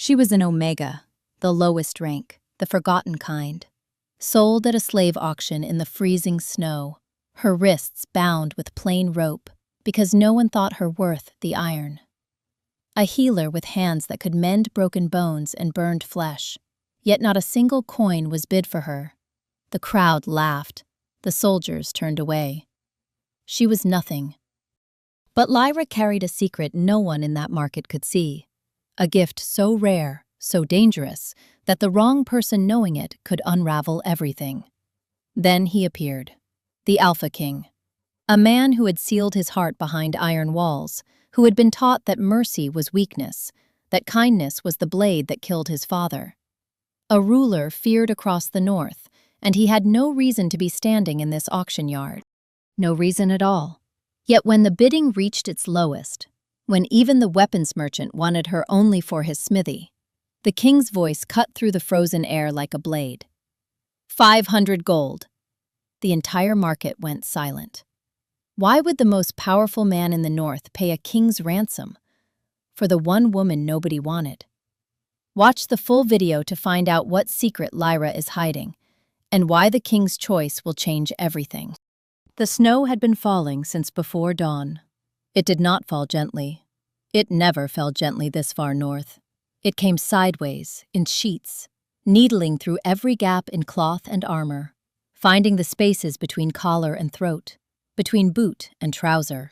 She was an Omega, the lowest rank, the forgotten kind. Sold at a slave auction in the freezing snow, her wrists bound with plain rope because no one thought her worth the iron. A healer with hands that could mend broken bones and burned flesh, yet not a single coin was bid for her. The crowd laughed, the soldiers turned away. She was nothing. But Lyra carried a secret no one in that market could see, a gift so rare, so dangerous, that the wrong person knowing it could unravel everything. Then he appeared, the Alpha King, a man who had sealed his heart behind iron walls, who had been taught that mercy was weakness, that kindness was the blade that killed his father. A ruler feared across the north, and he had no reason to be standing in this auction yard. No reason at all. Yet when the bidding reached its lowest, when even the weapons merchant wanted her only for his smithy, the king's voice cut through the frozen air like a blade. 500 gold. The entire market went silent. Why would the most powerful man in the north pay a king's ransom for the one woman nobody wanted? Watch the full video to find out what secret Lyra is hiding and why the king's choice will change everything. The snow had been falling since before dawn. It did not fall gently. It never fell gently this far north. It came sideways, in sheets, needling through every gap in cloth and armor, finding the spaces between collar and throat, between boot and trouser.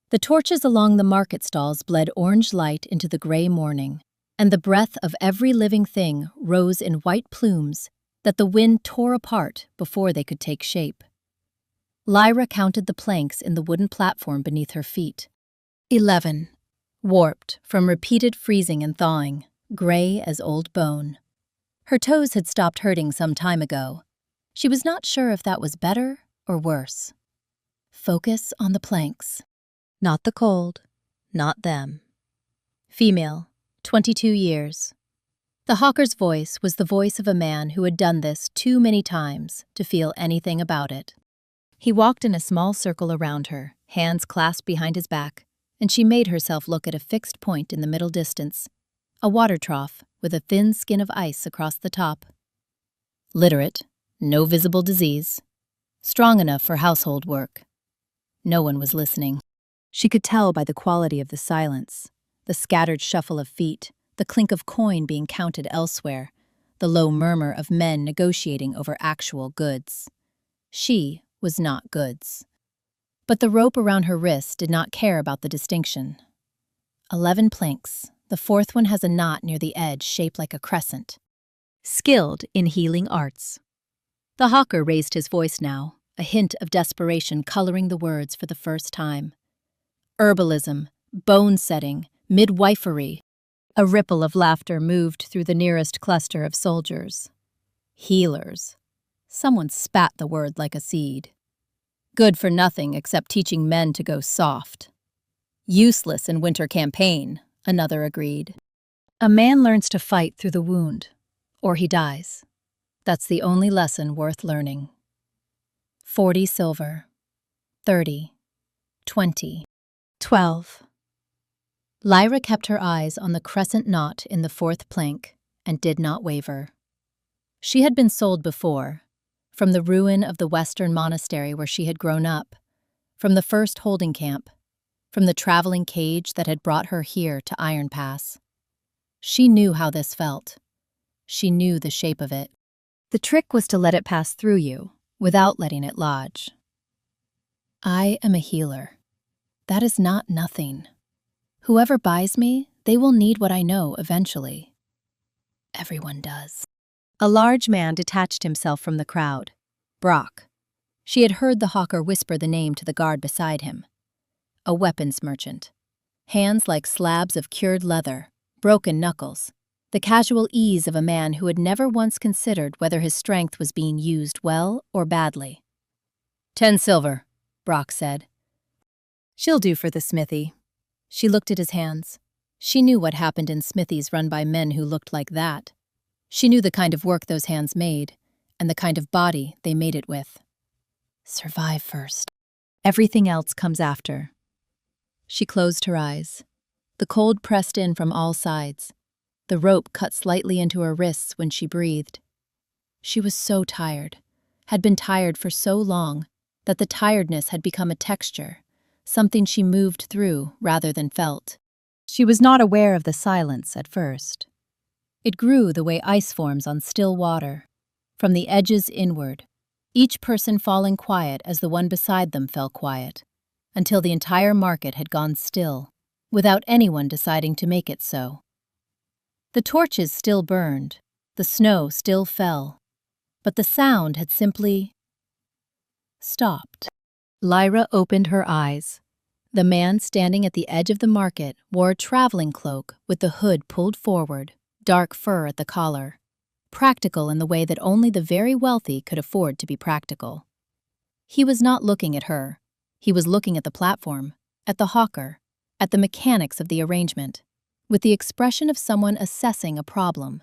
The torches along the market stalls bled orange light into the gray morning, and the breath of every living thing rose in white plumes that the wind tore apart before they could take shape. Lyra counted the planks in the wooden platform beneath her feet. 11. Warped from repeated freezing and thawing, gray as old bone. Her toes had stopped hurting some time ago. She was not sure if that was better or worse. Focus on the planks. Not the cold, not them. Female, 22 years. The hawker's voice was the voice of a man who had done this too many times to feel anything about it. He walked in a small circle around her, hands clasped behind his back, and she made herself look at a fixed point in the middle distance, a water trough with a thin skin of ice across the top. Literate, no visible disease, strong enough for household work. No one was listening. She could tell by the quality of the silence, the scattered shuffle of feet, the clink of coin being counted elsewhere, the low murmur of men negotiating over actual goods. She was not goods. But the rope around her wrist did not care about the distinction. 11 planks. The fourth one has a knot near the edge shaped like a crescent. Skilled in healing arts. The hawker raised his voice now, a hint of desperation coloring the words for the first time. Herbalism, bone setting, midwifery. A ripple of laughter moved through the nearest cluster of soldiers. Healers. Someone spat the word like a seed. Good for nothing except teaching men to go soft. Useless in winter campaign, another agreed. A man learns to fight through the wound, or he dies. That's the only lesson worth learning. 40 silver. 30. 20. 12. Lyra kept her eyes on the crescent knot in the fourth plank and did not waver. She had been sold before, from the ruin of the western monastery where she had grown up, from the first holding camp, from the traveling cage that had brought her here to Iron Pass. She knew how this felt. She knew the shape of it. The trick was to let it pass through you, without letting it lodge. I am a healer. That is not nothing. Whoever buys me, they will need what I know eventually. Everyone does. A large man detached himself from the crowd. Brock. She had heard the hawker whisper the name to the guard beside him. A weapons merchant. Hands like slabs of cured leather, broken knuckles. The casual ease of a man who had never once considered whether his strength was being used well or badly. 10 silver, Brock said. She'll do for the smithy. She looked at his hands. She knew what happened in smithies run by men who looked like that. She knew the kind of work those hands made, and the kind of body they made it with. Survive first. Everything else comes after. She closed her eyes. The cold pressed in from all sides. the rope cut slightly into her wrists when she breathed. She was so tired, had been tired for so long, that the tiredness had become a texture, something she moved through rather than felt. She was not aware of the silence at first. It grew the way ice forms on still water, from the edges inward, each person falling quiet as the one beside them fell quiet, until the entire market had gone still, without anyone deciding to make it so. The torches still burned, the snow still fell, but the sound had simply stopped. Lyra opened her eyes. The man standing at the edge of the market wore a traveling cloak with the hood pulled forward, dark fur at the collar, practical in the way that only the very wealthy could afford to be practical. He was not looking at her. He was looking at the platform, at the hawker, at the mechanics of the arrangement, with the expression of someone assessing a problem.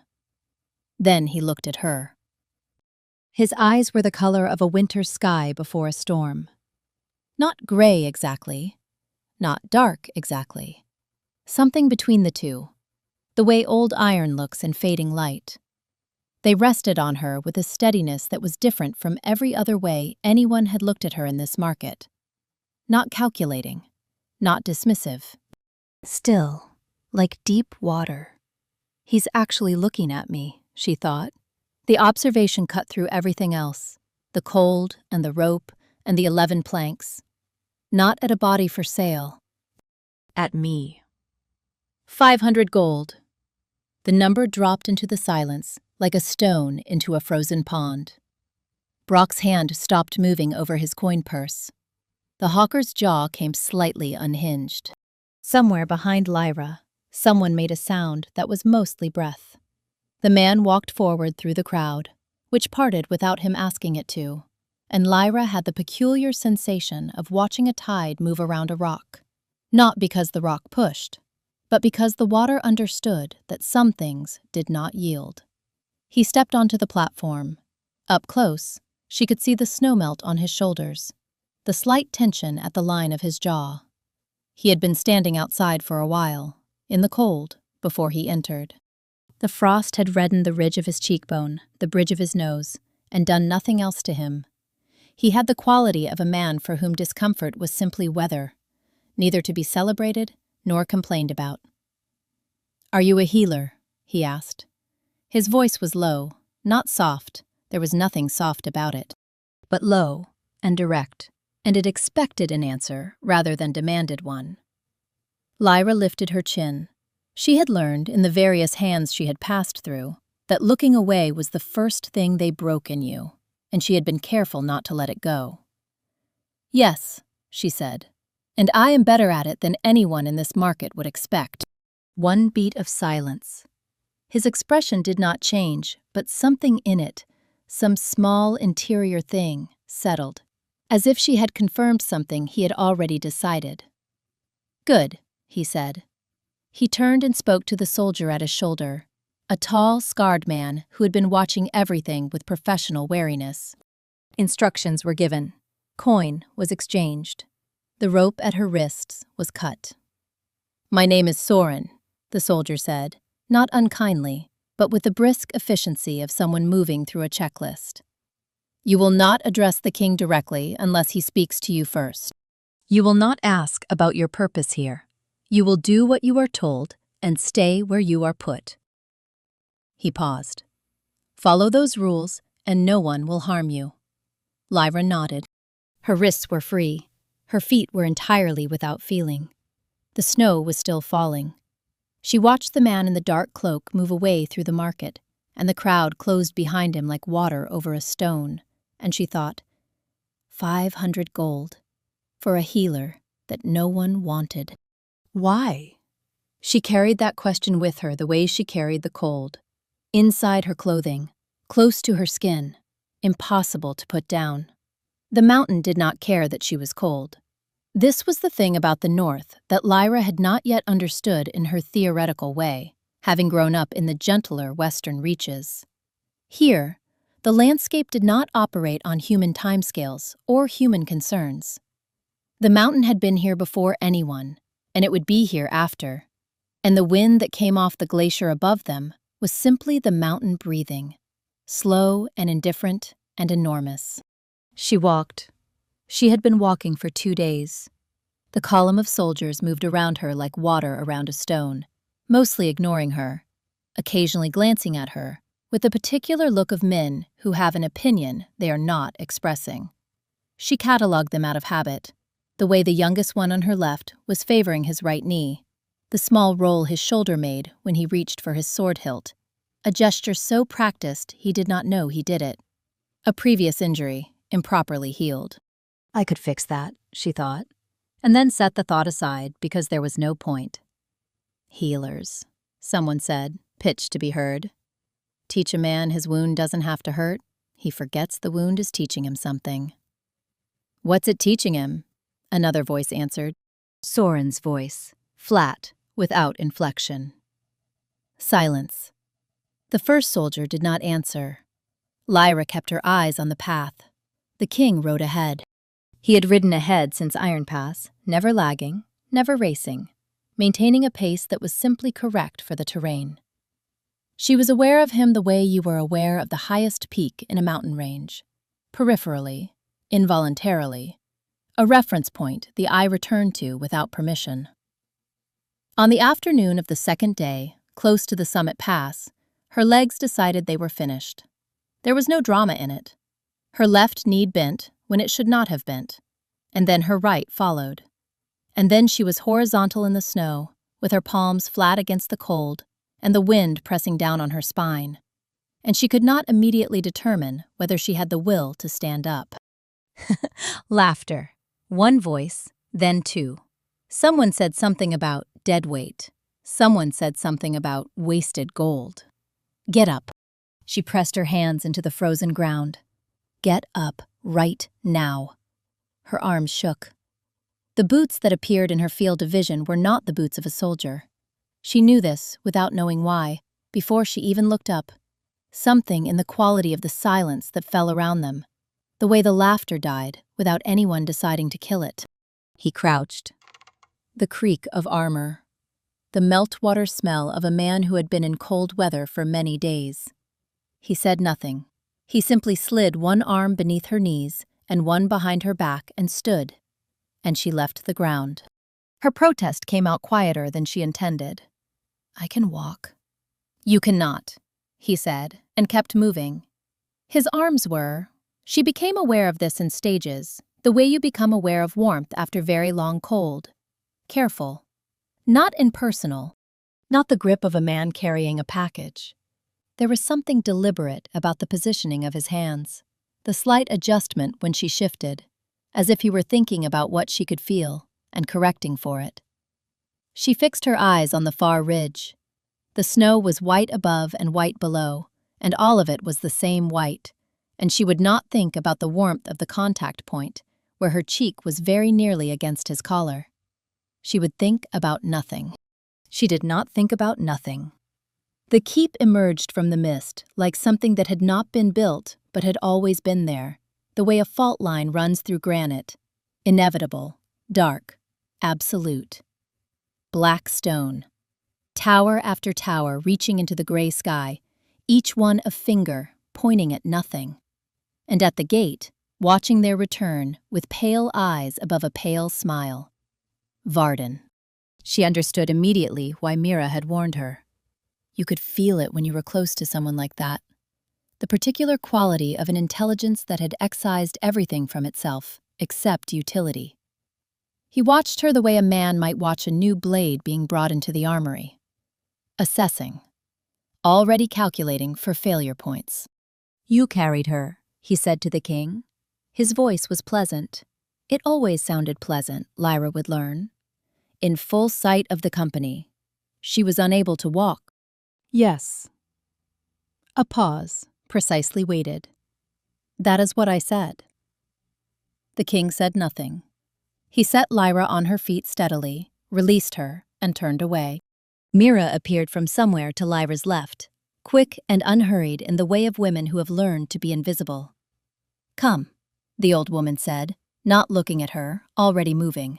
Then he looked at her. His eyes were the color of a winter sky before a storm. Not gray exactly, not dark exactly. Something between the two, the way old iron looks in fading light. They rested on her with a steadiness that was different from every other way anyone had looked at her in this market. Not calculating, not dismissive. Still, like deep water. He's actually looking at me, she thought. The observation cut through everything else, the cold and the rope and the 11 planks. Not at a body for sale. At me. 500 gold. The number dropped into the silence like a stone into a frozen pond. Brock's hand stopped moving over his coin purse. The hawker's jaw came slightly unhinged. Somewhere behind Lyra, someone made a sound that was mostly breath. The man walked forward through the crowd, which parted without him asking it to, and Lyra had the peculiar sensation of watching a tide move around a rock. Not because the rock pushed, but because the water understood that some things did not yield. He stepped onto the platform. Up close, she could see the snow melt on his shoulders, the slight tension at the line of his jaw. He had been standing outside for a while, in the cold, before he entered. The frost had reddened the ridge of his cheekbone, the bridge of his nose, and done nothing else to him. He had the quality of a man for whom discomfort was simply weather, neither to be celebrated nor complained about. "Are you a healer?" he asked. His voice was low, not soft, there was nothing soft about it, but low and direct, and it expected an answer rather than demanded one. Lyra lifted her chin. She had learned, in the various hands she had passed through, that looking away was the first thing they broke in you, and she had been careful not to let it go. "Yes," she said, "and I am better at it than anyone in this market would expect." One beat of silence. His expression did not change, but something in it, some small interior thing, settled, as if she had confirmed something he had already decided. "Good," he said. He turned and spoke to the soldier at his shoulder, a tall, scarred man who had been watching everything with professional wariness. Instructions were given. Coin was exchanged. The rope at her wrists was cut. "My name is Soren," the soldier said, not unkindly, but with the brisk efficiency of someone moving through a checklist. "You will not address the king directly unless he speaks to you first. You will not ask about your purpose here. You will do what you are told and stay where you are put." He paused. "Follow those rules and no one will harm you." Lyra nodded. Her wrists were free. Her feet were entirely without feeling. The snow was still falling. She watched the man in the dark cloak move away through the market, and the crowd closed behind him like water over a stone, and she thought, 500 gold, for a healer that no one wanted. Why? She carried that question with her the way she carried the cold. Inside her clothing, close to her skin, impossible to put down. The mountain did not care that she was cold. This was the thing about the North that Lyra had not yet understood in her theoretical way, having grown up in the gentler western reaches. Here, the landscape did not operate on human timescales or human concerns. The mountain had been here before anyone, and it would be here after. and the wind that came off the glacier above them was simply the mountain breathing, slow and indifferent and enormous. She walked. She had been walking for 2 days. The column of soldiers moved around her like water around a stone, mostly ignoring her, occasionally glancing at her, with the particular look of men who have an opinion they are not expressing. She catalogued them out of habit, the way the youngest one on her left was favoring his right knee, the small roll his shoulder made when he reached for his sword hilt, a gesture so practiced he did not know he did it. A previous injury, improperly healed. I could fix that, she thought, and then set the thought aside because there was no point. Healers, someone said, pitched to be heard. Teach a man his wound doesn't have to hurt, he forgets the wound is teaching him something. What's it teaching him? Another voice answered. Soren's voice, flat, without inflection. Silence. The first soldier did not answer. Lyra kept her eyes on the path. The king rode ahead. He had ridden ahead since Iron Pass, never lagging, never racing, maintaining a pace that was simply correct for the terrain. She was aware of him the way you were aware of the highest peak in a mountain range, peripherally, involuntarily, a reference point the eye returned to without permission. On the afternoon of the second day, close to the summit pass, her legs decided they were finished. There was no drama in it. Her left knee bent when it should not have bent, and then her right followed. And then she was horizontal in the snow, with her palms flat against the cold, and the wind pressing down on her spine. And she could not immediately determine whether she had the will to stand up. Laughter. One voice, then two. Someone said something about dead weight. Someone said something about wasted gold. Get up. She pressed her hands into the frozen ground. Get up right now. Her arms shook. The boots that appeared in her field of vision were not the boots of a soldier. She knew this, without knowing why, before she even looked up. Something in the quality of the silence that fell around them, the way the laughter died without anyone deciding to kill it. He crouched. The creak of armor. The meltwater smell of a man who had been in cold weather for many days. He said nothing. He simply slid one arm beneath her knees and one behind her back and stood. And she left the ground. Her protest came out quieter than she intended. I can walk. You cannot, he said, and kept moving. His arms were. She became aware of this in stages, the way you become aware of warmth after very long cold. Careful. Not impersonal. Not the grip of a man carrying a package. There was something deliberate about the positioning of his hands, the slight adjustment when she shifted, as if he were thinking about what she could feel and correcting for it. She fixed her eyes on the far ridge. The snow was white above and white below, and all of it was the same white, and she would not think about the warmth of the contact point, where her cheek was very nearly against his collar. She would think about nothing. She did not think about nothing. The keep emerged from the mist like something that had not been built but had always been there, the way a fault line runs through granite. Inevitable, dark, absolute. Black stone. Tower after tower reaching into the gray sky, each one a finger pointing at nothing. And at the gate, watching their return with pale eyes above a pale smile. Varden. She understood immediately why Mira had warned her. You could feel it when you were close to someone like that. The particular quality of an intelligence that had excised everything from itself, except utility. He watched her the way a man might watch a new blade being brought into the armory. Assessing. Already calculating for failure points. You carried her, he said to the king. His voice was pleasant. It always sounded pleasant, Lyra would learn. In full sight of the company. She was unable to walk. Yes. A pause, precisely waited. That is what I said. The king said nothing. He set Lyra on her feet steadily, released her, and turned away. Mira appeared from somewhere to Lyra's left, quick and unhurried in the way of women who have learned to be invisible. Come, the old woman said, not looking at her, already moving.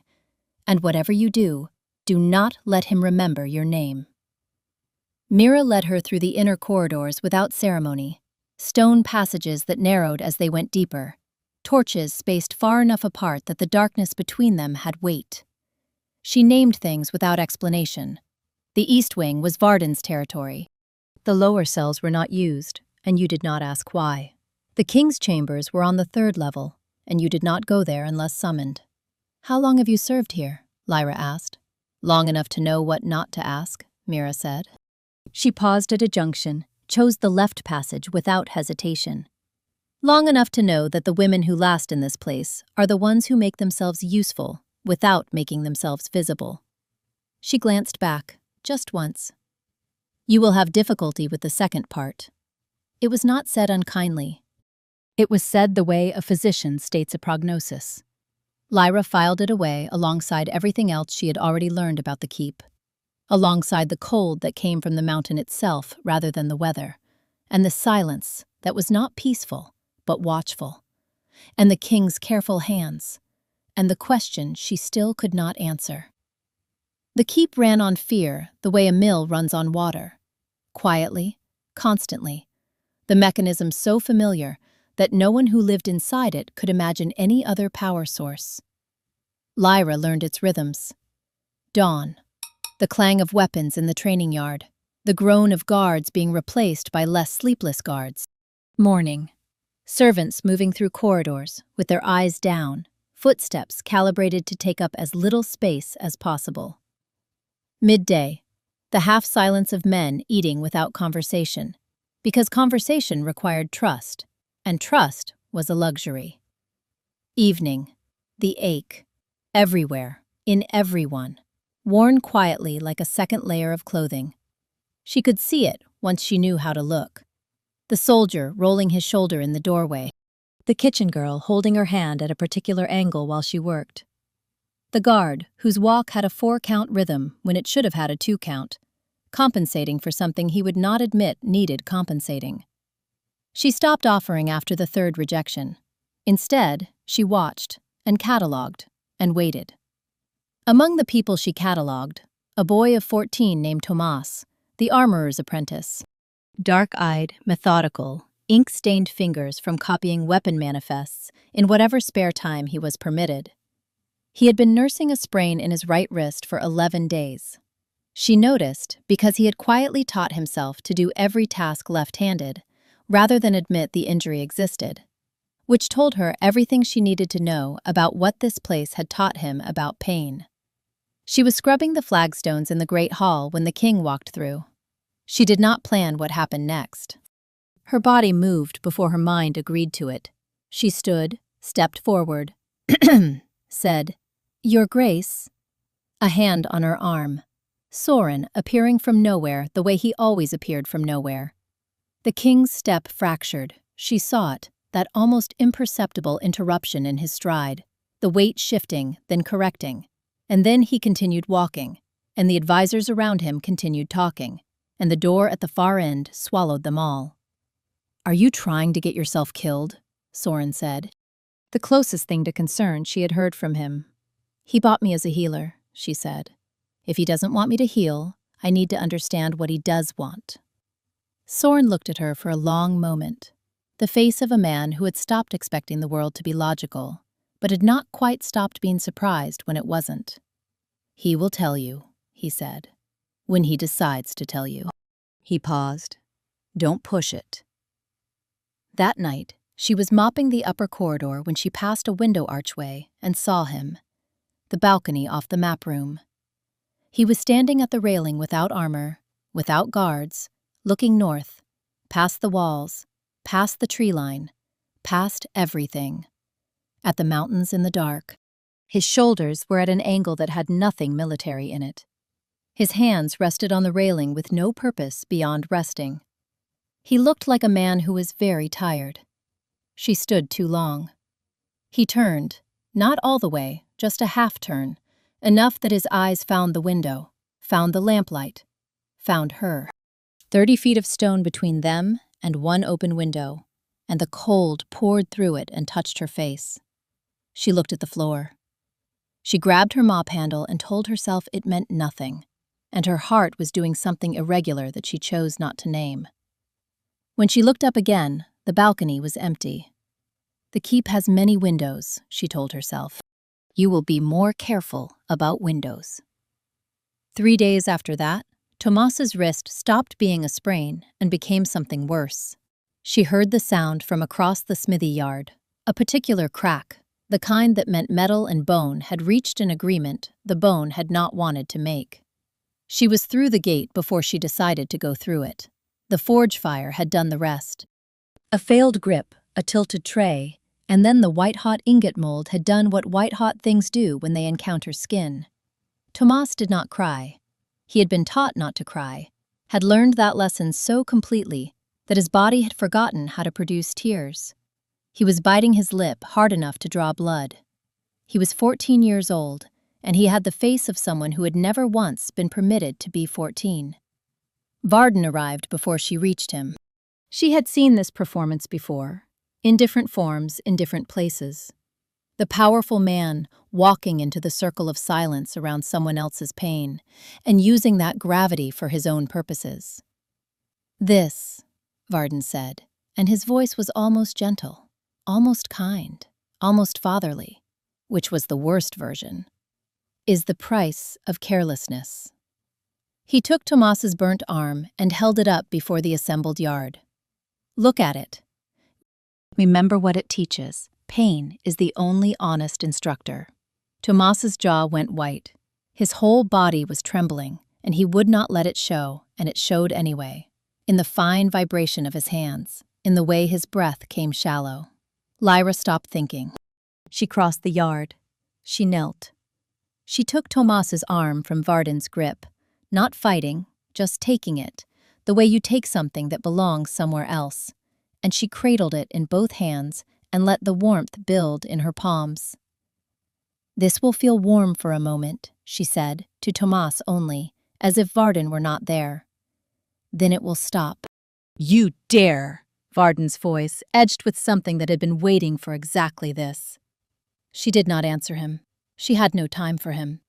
And whatever you do, Do not let him remember your name." Mira led her through the inner corridors without ceremony, stone passages that narrowed as they went deeper, torches spaced far enough apart that the darkness between them had weight. She named things without explanation. The East Wing was Varden's territory. The lower cells were not used, and you did not ask why. The King's chambers were on the 3rd level, and you did not go there unless summoned. "How long have you served here?" Lyra asked. "Long enough to know what not to ask," Mira said. She paused at a junction, chose the left passage without hesitation. "Long enough to know that the women who last in this place are the ones who make themselves useful without making themselves visible." She glanced back, just once. "You will have difficulty with the second part." It was not said unkindly. It was said the way a physician states a prognosis. Lyra filed it away alongside everything else she had already learned about the keep, alongside the cold that came from the mountain itself rather than the weather, and the silence that was not peaceful but watchful, and the King's careful hands, and the question she still could not answer. The keep ran on fear the way a mill runs on water, quietly, constantly, the mechanism so familiar that no one who lived inside it could imagine any other power source. Lyra learned its rhythms. Dawn, the clang of weapons in the training yard, the groan of guards being replaced by less sleepless guards. Morning, servants moving through corridors with their eyes down, footsteps calibrated to take up as little space as possible. Midday, the half-silence of men eating without conversation, because conversation required trust, and trust was a luxury. Evening, the ache, everywhere, in everyone, worn quietly like a second layer of clothing. She could see it once she knew how to look. The soldier rolling his shoulder in the doorway, the kitchen girl holding her hand at a particular angle while she worked, the guard whose walk had a 4-count rhythm when it should have had a 2-count, compensating for something he would not admit needed compensating. She stopped offering after the 3rd rejection. Instead, she watched and catalogued and waited. Among the people she catalogued, a boy of 14 named Tomas, the armorer's apprentice. Dark-eyed, methodical, ink-stained fingers from copying weapon manifests in whatever spare time he was permitted. He had been nursing a sprain in his right wrist for 11 days. She noticed because he had quietly taught himself to do every task left-handed, rather than admit the injury existed, which told her everything she needed to know about what this place had taught him about pain. She was scrubbing the flagstones in the Great Hall when the King walked through. She did not plan what happened next. Her body moved before her mind agreed to it. She stood, stepped forward, said, "Your Grace." A hand on her arm. Soren appearing from nowhere the way he always appeared from nowhere. The King's step fractured. She saw it, that almost imperceptible interruption in his stride, the weight shifting, then correcting. And then he continued walking, and the advisors around him continued talking, and the door at the far end swallowed them all. "Are you trying to get yourself killed?" Soren said. The closest thing to concern she had heard from him. "He bought me as a healer," she said. "If he doesn't want me to heal, I need to understand what he does want." Soren looked at her for a long moment, the face of a man who had stopped expecting the world to be logical, but had not quite stopped being surprised when it wasn't. "He will tell you," he said, "when he decides to tell you." He paused. "Don't push it." That night, she was mopping the upper corridor when she passed a window archway and saw him, the balcony off the map room. He was standing at the railing without armor, without guards, looking north, past the walls, past the tree line, past everything. At the mountains in the dark. His shoulders were at an angle that had nothing military in it. His hands rested on the railing with no purpose beyond resting. He looked like a man who was very tired. She stood too long. He turned, not all the way, just a half turn, enough that his eyes found the window, found the lamplight, found her. 30 feet of stone between them and one open window, and the cold poured through it and touched her face. She looked at the floor. She grabbed her mop handle and told herself it meant nothing, and her heart was doing something irregular that she chose not to name. When she looked up again, the balcony was empty. The keep has many windows, she told herself. You will be more careful about windows. 3 days after that, Tomas's wrist stopped being a sprain and became something worse. She heard the sound from across the smithy yard, a particular crack, the kind that meant metal and bone had reached an agreement the bone had not wanted to make. She was through the gate before she decided to go through it. The forge fire had done the rest. A failed grip, a tilted tray, and then the white-hot ingot mold had done what white-hot things do when they encounter skin. Tomas did not cry. He had been taught not to cry, had learned that lesson so completely that his body had forgotten how to produce tears. He was biting his lip hard enough to draw blood. He was 14 years old, and he had the face of someone who had never once been permitted to be 14. Varden arrived before she reached him. She had seen this performance before, in different forms, in different places. The powerful man walking into the circle of silence around someone else's pain, and using that gravity for his own purposes. This, Varden said, and his voice was almost gentle, almost kind, almost fatherly, which was the worst version, is the price of carelessness. He took Tomas's burnt arm and held it up before the assembled yard. Look at it. Remember what it teaches. Pain is the only honest instructor. Tomas's jaw went white. His whole body was trembling, and he would not let it show, and it showed anyway, in the fine vibration of his hands, in the way his breath came shallow. Lyra stopped thinking. She crossed the yard. She knelt. She took Tomas's arm from Varden's grip, not fighting, just taking it, the way you take something that belongs somewhere else, and she cradled it in both hands and let the warmth build in her palms. This will feel warm for a moment, she said, to Tomas only, as if Varden were not there. Then it will stop. You dare! Varden's voice, edged with something that had been waiting for exactly this. She did not answer him. She had no time for him.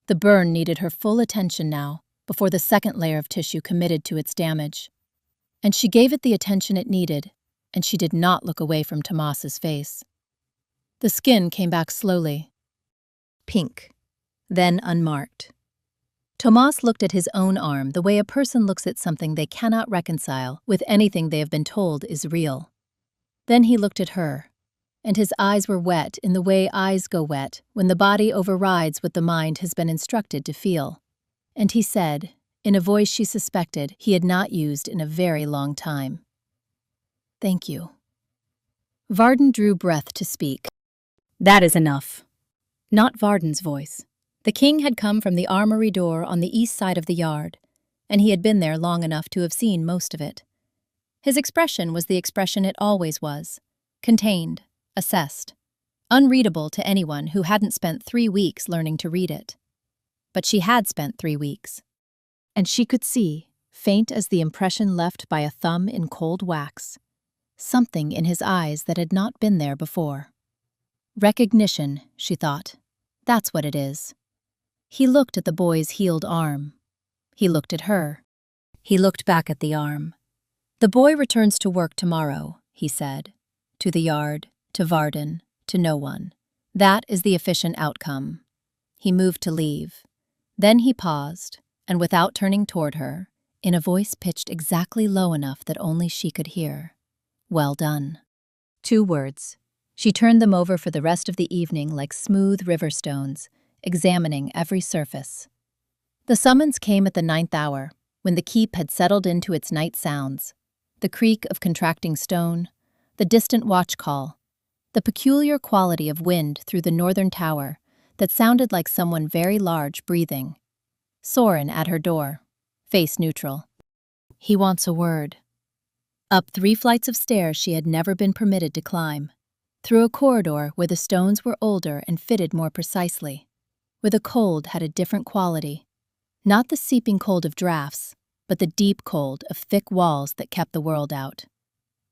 The burn needed her full attention now, before the second layer of tissue committed to its damage. And she gave it the attention it needed, and she did not look away from Tomas's face. The skin came back slowly. Pink, then unmarked. Tomas looked at his own arm the way a person looks at something they cannot reconcile with anything they have been told is real. Then he looked at her, and his eyes were wet in the way eyes go wet when the body overrides what the mind has been instructed to feel. And he said, in a voice she suspected he had not used in a very long time, "Thank you." Varden drew breath to speak. That is enough. Not Varden's voice. The king had come from the armory door on the east side of the yard, and he had been there long enough to have seen most of it. His expression was the expression it always was, contained, assessed, unreadable to anyone who hadn't spent 3 weeks learning to read it. But she had spent 3 weeks. And she could see, faint as the impression left by a thumb in cold wax, something in his eyes that had not been there before. Recognition, she thought. That's what it is. He looked at the boy's healed arm. He looked at her. He looked back at the arm. The boy returns to work tomorrow, he said. To the yard, to Varden, to no one. That is the efficient outcome. He moved to leave. Then he paused, and without turning toward her, in a voice pitched exactly low enough that only she could hear, "Well done." 2 words. She turned them over for the rest of the evening like smooth river stones, examining every surface. The summons came at the 9th hour, when the keep had settled into its night sounds, the creak of contracting stone, the distant watch call, the peculiar quality of wind through the northern tower that sounded like someone very large breathing. Soren at her door, face neutral. He wants a word. Up 3 flights of stairs she had never been permitted to climb, through a corridor where the stones were older and fitted more precisely, where the cold had a different quality, not the seeping cold of drafts, but the deep cold of thick walls that kept the world out.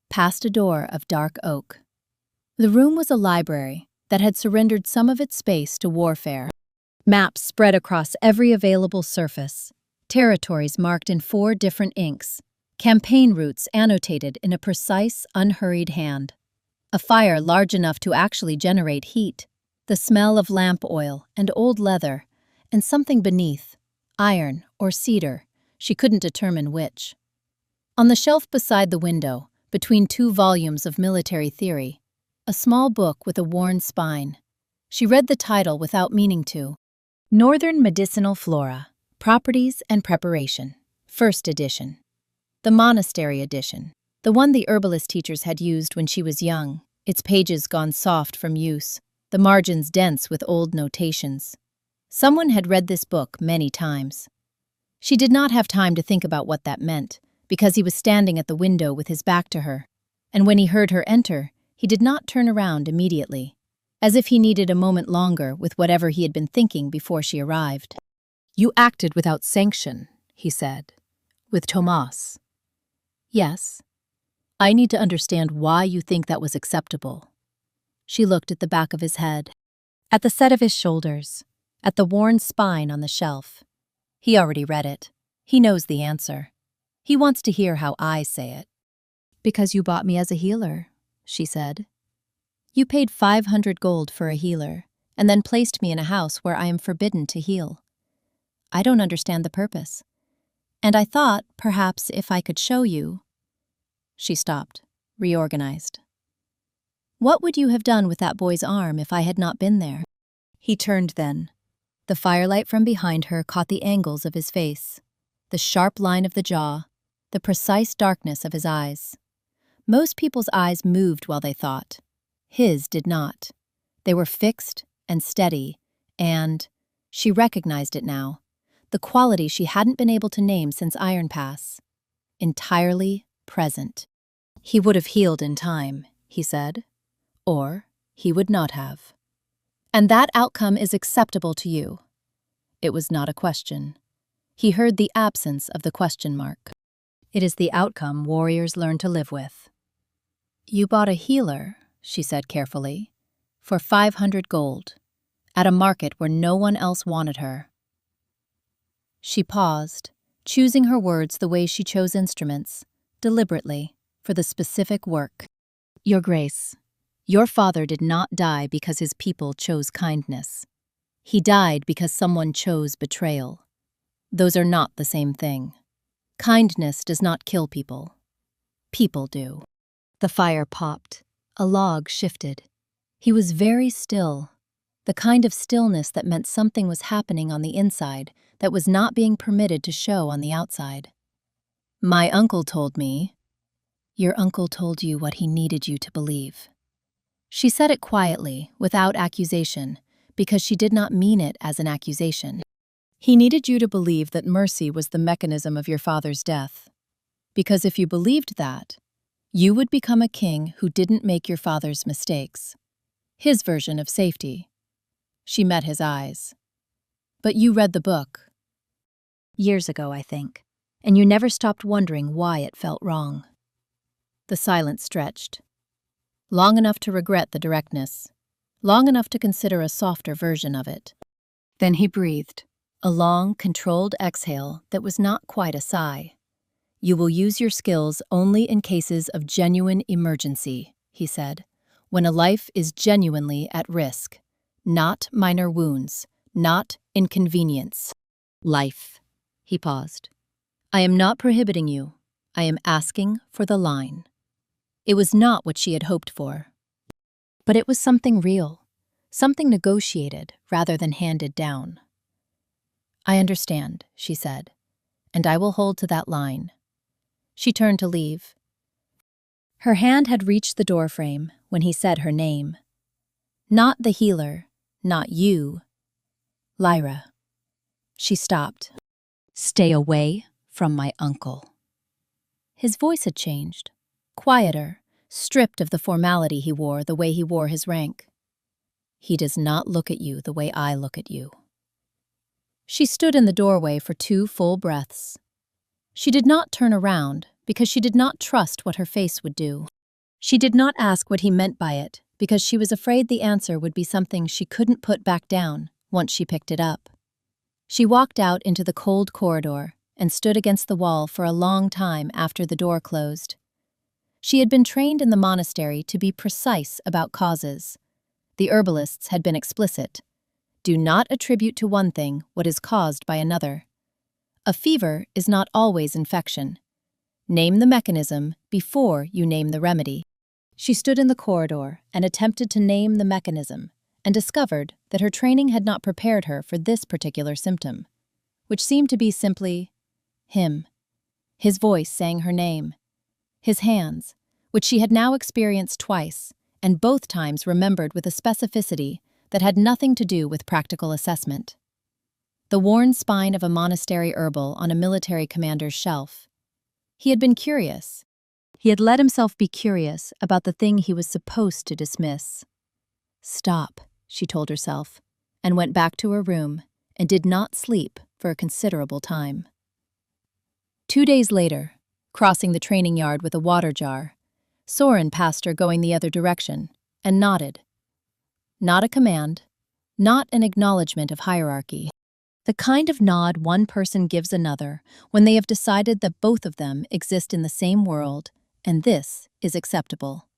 Past a door of dark oak. The room was a library that had surrendered some of its space to warfare. Maps spread across every available surface, territories marked in 4 different inks, campaign routes annotated in a precise, unhurried hand. A fire large enough to actually generate heat, the smell of lamp oil and old leather, and something beneath, iron or cedar, she couldn't determine which. On the shelf beside the window, between 2 volumes of military theory, a small book with a worn spine. She read the title without meaning to. Northern Medicinal Flora, Properties and Preparation, First Edition. The Monastery Edition, the one the herbalist teachers had used when she was young, its pages gone soft from use, the margins dense with old notations. Someone had read this book many times. She did not have time to think about what that meant, because he was standing at the window with his back to her, and when he heard her enter, he did not turn around immediately, as if he needed a moment longer with whatever he had been thinking before she arrived. "You acted without sanction," he said. "With Tomas." "Yes. I need to understand why you think that was acceptable." She looked at the back of his head, at the set of his shoulders, at the worn spine on the shelf. He already read it. He knows the answer. He wants to hear how I say it. "Because you bought me as a healer," she said. "You paid 500 gold for a healer, and then placed me in a house where I am forbidden to heal. I don't understand the purpose. And I thought, perhaps, if I could show you—" She stopped, reorganized. "What would you have done with that boy's arm if I had not been there?" He turned then. The firelight from behind her caught the angles of his face, the sharp line of the jaw, the precise darkness of his eyes. Most people's eyes moved while they thought. His did not. They were fixed and steady, and she recognized it now, the quality she hadn't been able to name since Iron Pass. Entirely present. "He would have healed in time," he said. "Or he would not have. And that outcome is acceptable to you." It was not a question. He heard the absence of the question mark. "It is the outcome warriors learn to live with." "You bought a healer," she said carefully, "for 500 gold, at a market where no one else wanted her." She paused, choosing her words the way she chose instruments, deliberately, for the specific work. "Your Grace, your father did not die because his people chose kindness. He died because someone chose betrayal. Those are not the same thing. Kindness does not kill people. People do." The fire popped. A log shifted. He was very still, the kind of stillness that meant something was happening on the inside that was not being permitted to show on the outside. "My uncle told me—" "Your uncle told you what he needed you to believe." She said it quietly, without accusation, because she did not mean it as an accusation. "He needed you to believe that mercy was the mechanism of your father's death. Because if you believed that, you would become a king who didn't make your father's mistakes. His version of safety." She met his eyes. "But you read the book." "Years ago, I think, and you never stopped wondering why it felt wrong." The silence stretched. Long enough to regret the directness, long enough to consider a softer version of it. Then he breathed, a long, controlled exhale that was not quite a sigh. "You will use your skills only in cases of genuine emergency," he said, "when a life is genuinely at risk. Not minor wounds, not inconvenience. Life." He paused. "I am not prohibiting you. I am asking for the line." It was not what she had hoped for. But it was something real, something negotiated rather than handed down. "I understand," she said, "and I will hold to that line." She turned to leave. Her hand had reached the doorframe when he said her name. "Not the healer, not you. Lyra." She stopped. "Stay away from my uncle." His voice had changed, quieter, stripped of the formality he wore the way he wore his rank. "He does not look at you the way I look at you." She stood in the doorway for 2 full breaths. She did not turn around because she did not trust what her face would do. She did not ask what he meant by it because she was afraid the answer would be something she couldn't put back down once she picked it up. She walked out into the cold corridor and stood against the wall for a long time after the door closed. She had been trained in the monastery to be precise about causes. The herbalists had been explicit. Do not attribute to one thing what is caused by another. A fever is not always infection. Name the mechanism before you name the remedy. She stood in the corridor and attempted to name the mechanism, and discovered that her training had not prepared her for this particular symptom, which seemed to be simply him. His voice sang her name. His hands, which she had now experienced twice, and both times remembered with a specificity that had nothing to do with practical assessment. The worn spine of a monastery herbal on a military commander's shelf. He had been curious. He had let himself be curious about the thing he was supposed to dismiss. Stop, she told herself, and went back to her room and did not sleep for a considerable time. 2 days later, crossing the training yard with a water jar, Soren passed her going the other direction and nodded. Not a command, not an acknowledgement of hierarchy. The kind of nod one person gives another when they have decided that both of them exist in the same world, and this is acceptable.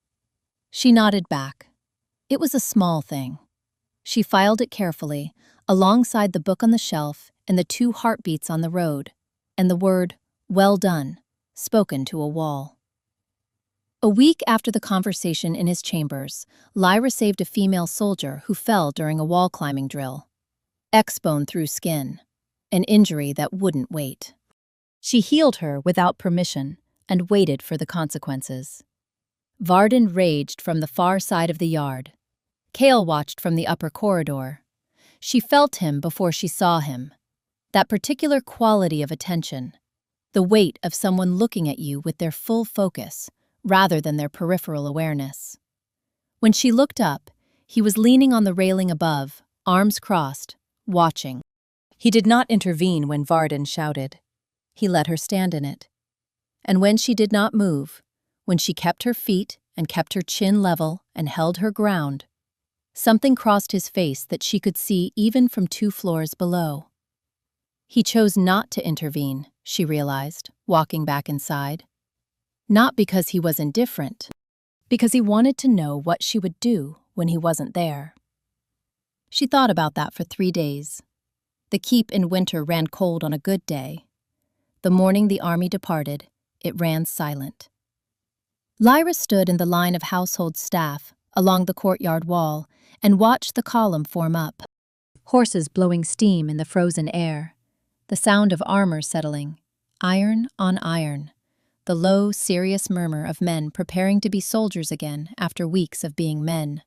She nodded back. It was a small thing. She filed it carefully, alongside the book on the shelf and the 2 heartbeats on the road, and the word, "Well done," spoken to a wall. A week after the conversation in his chambers, Lyra saved a female soldier who fell during a wall-climbing drill. X-bone through skin, an injury that wouldn't wait. She healed her without permission and waited for the consequences. Varden raged from the far side of the yard. Kale watched from the upper corridor. She felt him before she saw him. That particular quality of attention, the weight of someone looking at you with their full focus, rather than their peripheral awareness. When she looked up, he was leaning on the railing above, arms crossed, watching. He did not intervene when Varden shouted. He let her stand in it. And when she did not move, when she kept her feet and kept her chin level and held her ground, something crossed his face that she could see even from 2 floors below. He chose not to intervene, she realized, walking back inside. Not because he was indifferent, because he wanted to know what she would do when he wasn't there. She thought about that for 3 days. The keep in winter ran cold on a good day. The morning the army departed, it ran silent. Lyra stood in the line of household staff along the courtyard wall and watched the column form up. Horses blowing steam in the frozen air, the sound of armor settling, iron on iron, the low, serious murmur of men preparing to be soldiers again after weeks of being men.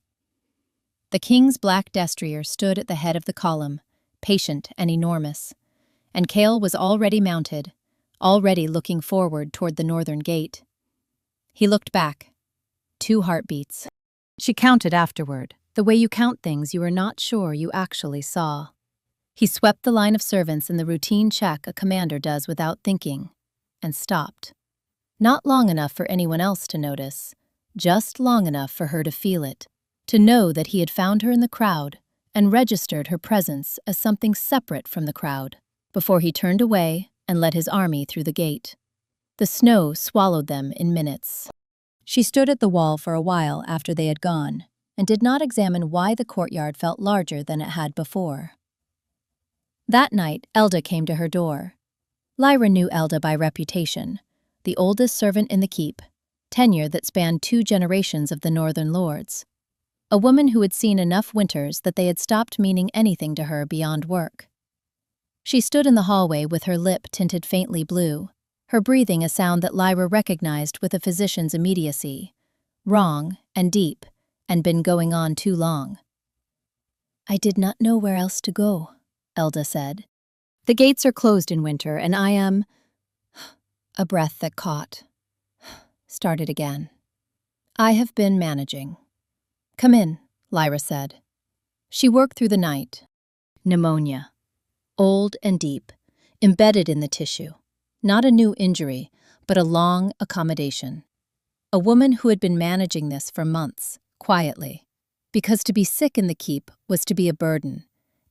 The king's black destrier stood at the head of the column, patient and enormous, and Kale was already mounted, already looking forward toward the northern gate. He looked back. 2 heartbeats. She counted afterward, the way you count things you are not sure you actually saw. He swept the line of servants in the routine check a commander does without thinking, and stopped. Not long enough for anyone else to notice, just long enough for her to feel it, to know that he had found her in the crowd and registered her presence as something separate from the crowd, before he turned away and led his army through the gate. The snow swallowed them in minutes. She stood at the wall for a while after they had gone, and did not examine why the courtyard felt larger than it had before. That night, Elda came to her door. Lyra knew Elda by reputation, the oldest servant in the keep, tenure that spanned 2 generations of the northern lords. A woman who had seen enough winters that they had stopped meaning anything to her beyond work. She stood in the hallway with her lip tinted faintly blue, her breathing a sound that Lyra recognized with a physician's immediacy, wrong and deep, and been going on too long. "I did not know where else to go," Elda said. "The gates are closed in winter, and I am—" A breath that caught. Started again. "I have been managing." "Come in," Lyra said. She worked through the night. Pneumonia. Old and deep, embedded in the tissue. Not a new injury, but a long accommodation. A woman who had been managing this for months, quietly. Because to be sick in the keep was to be a burden,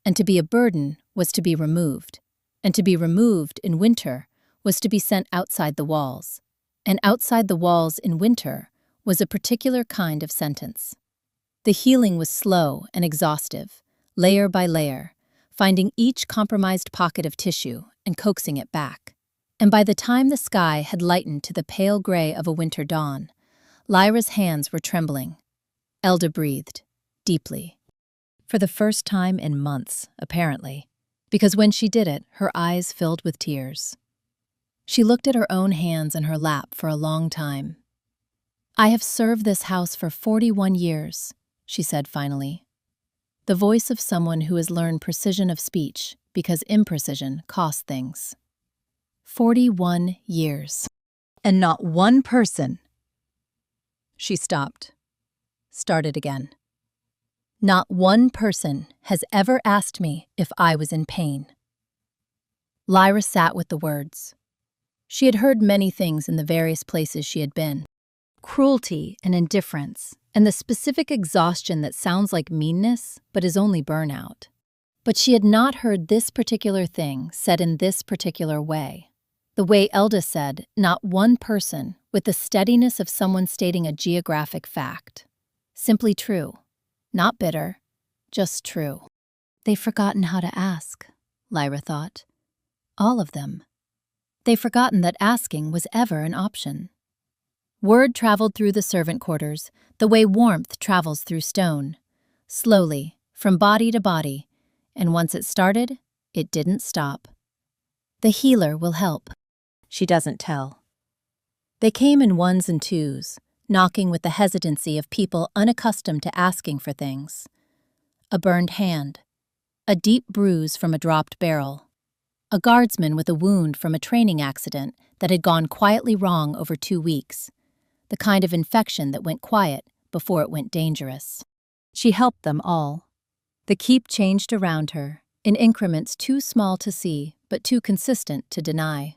and to be a burden was to be removed, and to be removed in winter was to be sent outside the walls, and outside the walls in winter was a particular kind of sentence. The healing was slow and exhaustive, layer by layer, finding each compromised pocket of tissue and coaxing it back. And by the time the sky had lightened to the pale gray of a winter dawn, Lyra's hands were trembling. Elda breathed, deeply. For the first time in months, apparently, because when she did it, her eyes filled with tears. She looked at her own hands in her lap for a long time. "I have served this house for 41 years, she said finally. The voice of someone who has learned precision of speech because imprecision costs things. 41 years. And not one person." She stopped. Started again. "Not one person has ever asked me if I was in pain." Lyra sat with the words. She had heard many things in the various places she had been. Cruelty and indifference, and the specific exhaustion that sounds like meanness but is only burnout. But she had not heard this particular thing said in this particular way. The way Elda said, "Not one person," with the steadiness of someone stating a geographic fact. Simply true. Not bitter, just true. They've forgotten how to ask, Lyra thought. All of them. They've forgotten that asking was ever an option. Word traveled through the servant quarters, the way warmth travels through stone. Slowly, from body to body, and once it started, it didn't stop. The healer will help. She doesn't tell. They came in ones and twos, knocking with the hesitancy of people unaccustomed to asking for things. A burned hand, a deep bruise from a dropped barrel, a guardsman with a wound from a training accident that had gone quietly wrong over 2 weeks, the kind of infection that went quiet before it went dangerous. She helped them all. The keep changed around her, in increments too small to see, but too consistent to deny.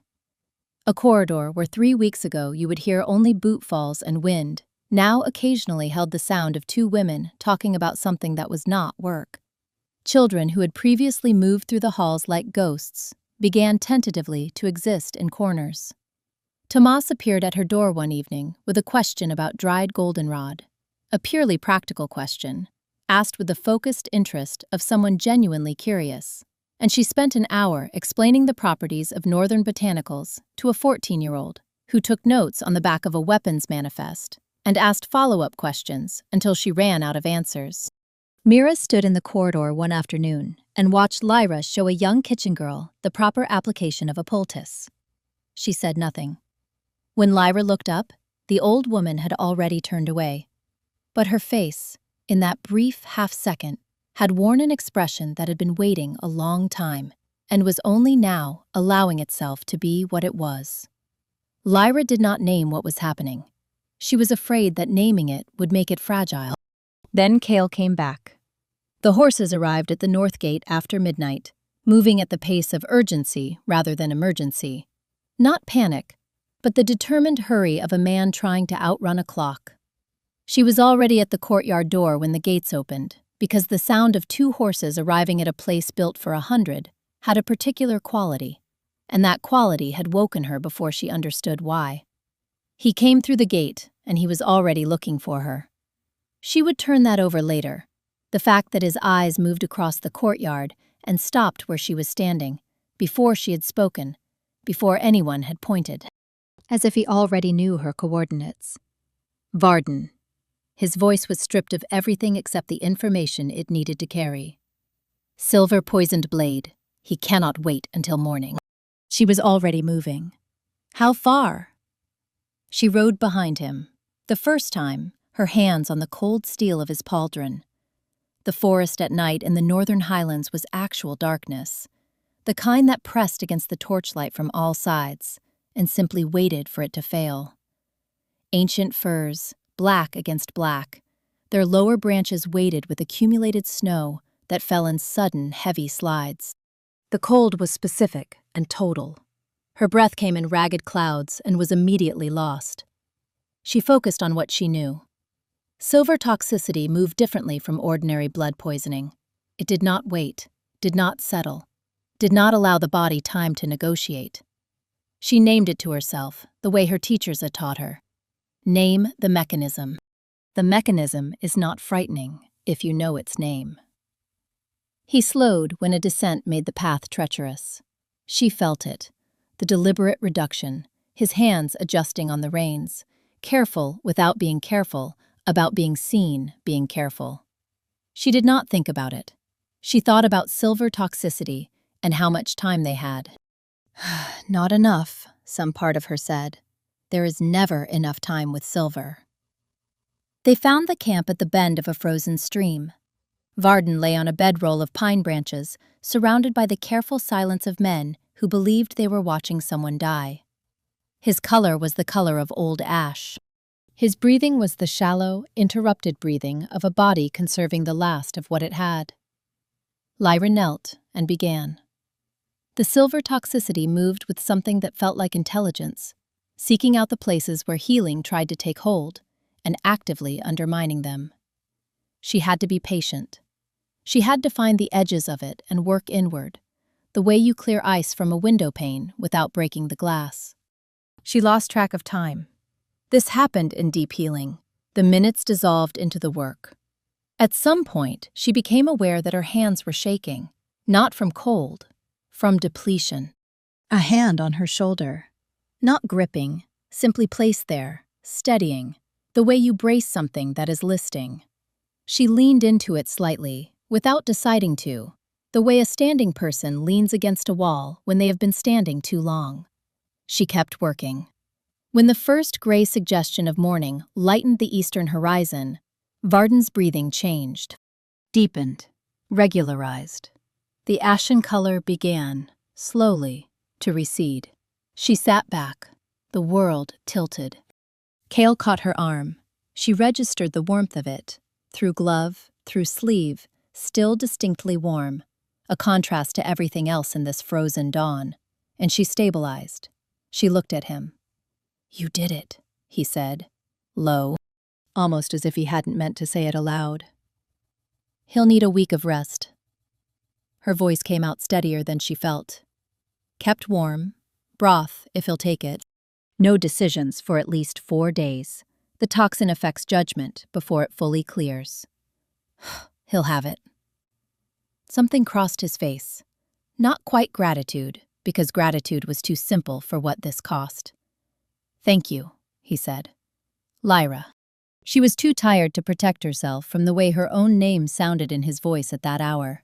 A corridor where 3 weeks ago you would hear only boot falls and wind, now occasionally held the sound of 2 women talking about something that was not work. Children who had previously moved through the halls like ghosts began tentatively to exist in corners. Tomas appeared at her door one evening with a question about dried goldenrod, a purely practical question, asked with the focused interest of someone genuinely curious, and she spent an hour explaining the properties of northern botanicals to a 14-year-old who took notes on the back of a weapons manifest and asked follow-up questions until she ran out of answers. Mira stood in the corridor one afternoon and watched Lyra show a young kitchen girl the proper application of a poultice. She said nothing. When Lyra looked up, the old woman had already turned away. But her face, in that brief half-second, had worn an expression that had been waiting a long time and was only now allowing itself to be what it was. Lyra did not name what was happening. She was afraid that naming it would make it fragile. Then Kale came back. The horses arrived at the north gate after midnight, moving at the pace of urgency rather than emergency. Not panic, but the determined hurry of a man trying to outrun a clock. She was already at the courtyard door when the gates opened, because the sound of 2 horses arriving at a place built for 100 had a particular quality, and that quality had woken her before she understood why. He came through the gate, and he was already looking for her. She would turn that over later, the fact that his eyes moved across the courtyard and stopped where she was standing, before she had spoken, before anyone had pointed, as if he already knew her coordinates. Varden. His voice was stripped of everything except the information it needed to carry. Silver poisoned blade. He cannot wait until morning. She was already moving. How far? She rode behind him. The first time, her hands on the cold steel of his pauldron. The forest at night in the northern highlands was actual darkness, the kind that pressed against the torchlight from all sides and simply waited for it to fail. Ancient firs, black against black, their lower branches weighted with accumulated snow that fell in sudden, heavy slides. The cold was specific and total. Her breath came in ragged clouds and was immediately lost. She focused on what she knew. Silver toxicity moved differently from ordinary blood poisoning. It did not wait, did not settle, did not allow the body time to negotiate. She named it to herself, the way her teachers had taught her. Name the mechanism. The mechanism is not frightening if you know its name. He slowed when a descent made the path treacherous. She felt it, the deliberate reduction, his hands adjusting on the reins, careful without being careful, about being seen being careful. She did not think about it. She thought about silver toxicity and how much time they had. Not enough, some part of her said. There is never enough time with silver. They found the camp at the bend of a frozen stream. Varden lay on a bedroll of pine branches, surrounded by the careful silence of men who believed they were watching someone die. His color was the color of old ash. His breathing was the shallow, interrupted breathing of a body conserving the last of what it had. Lyra knelt and began. The silver toxicity moved with something that felt like intelligence, seeking out the places where healing tried to take hold, and actively undermining them. She had to be patient. She had to find the edges of it and work inward, the way you clear ice from a window pane without breaking the glass. She lost track of time. This happened in deep healing. The minutes dissolved into the work. At some point, she became aware that her hands were shaking, not from cold, from depletion. A hand on her shoulder, not gripping, simply placed there, steadying, the way you brace something that is listing. She leaned into it slightly, without deciding to, the way a standing person leans against a wall when they have been standing too long. She kept working. When the first gray suggestion of morning lightened the eastern horizon, Varden's breathing changed, deepened, regularized. The ashen color began, slowly, to recede. She sat back, the world tilted. Cale caught her arm. She registered the warmth of it, through glove, through sleeve, still distinctly warm, a contrast to everything else in this frozen dawn, and she stabilized. She looked at him. "You did it," he said, low, almost as if he hadn't meant to say it aloud. "He'll need a week of rest." Her voice came out steadier than she felt. "Kept warm, broth if he'll take it. No decisions for at least 4 days. The toxin affects judgment before it fully clears. He'll have it." Something crossed his face. Not quite gratitude, because gratitude was too simple for what this cost. "Thank you," he said. "Lyra." She was too tired to protect herself from the way her own name sounded in his voice at that hour.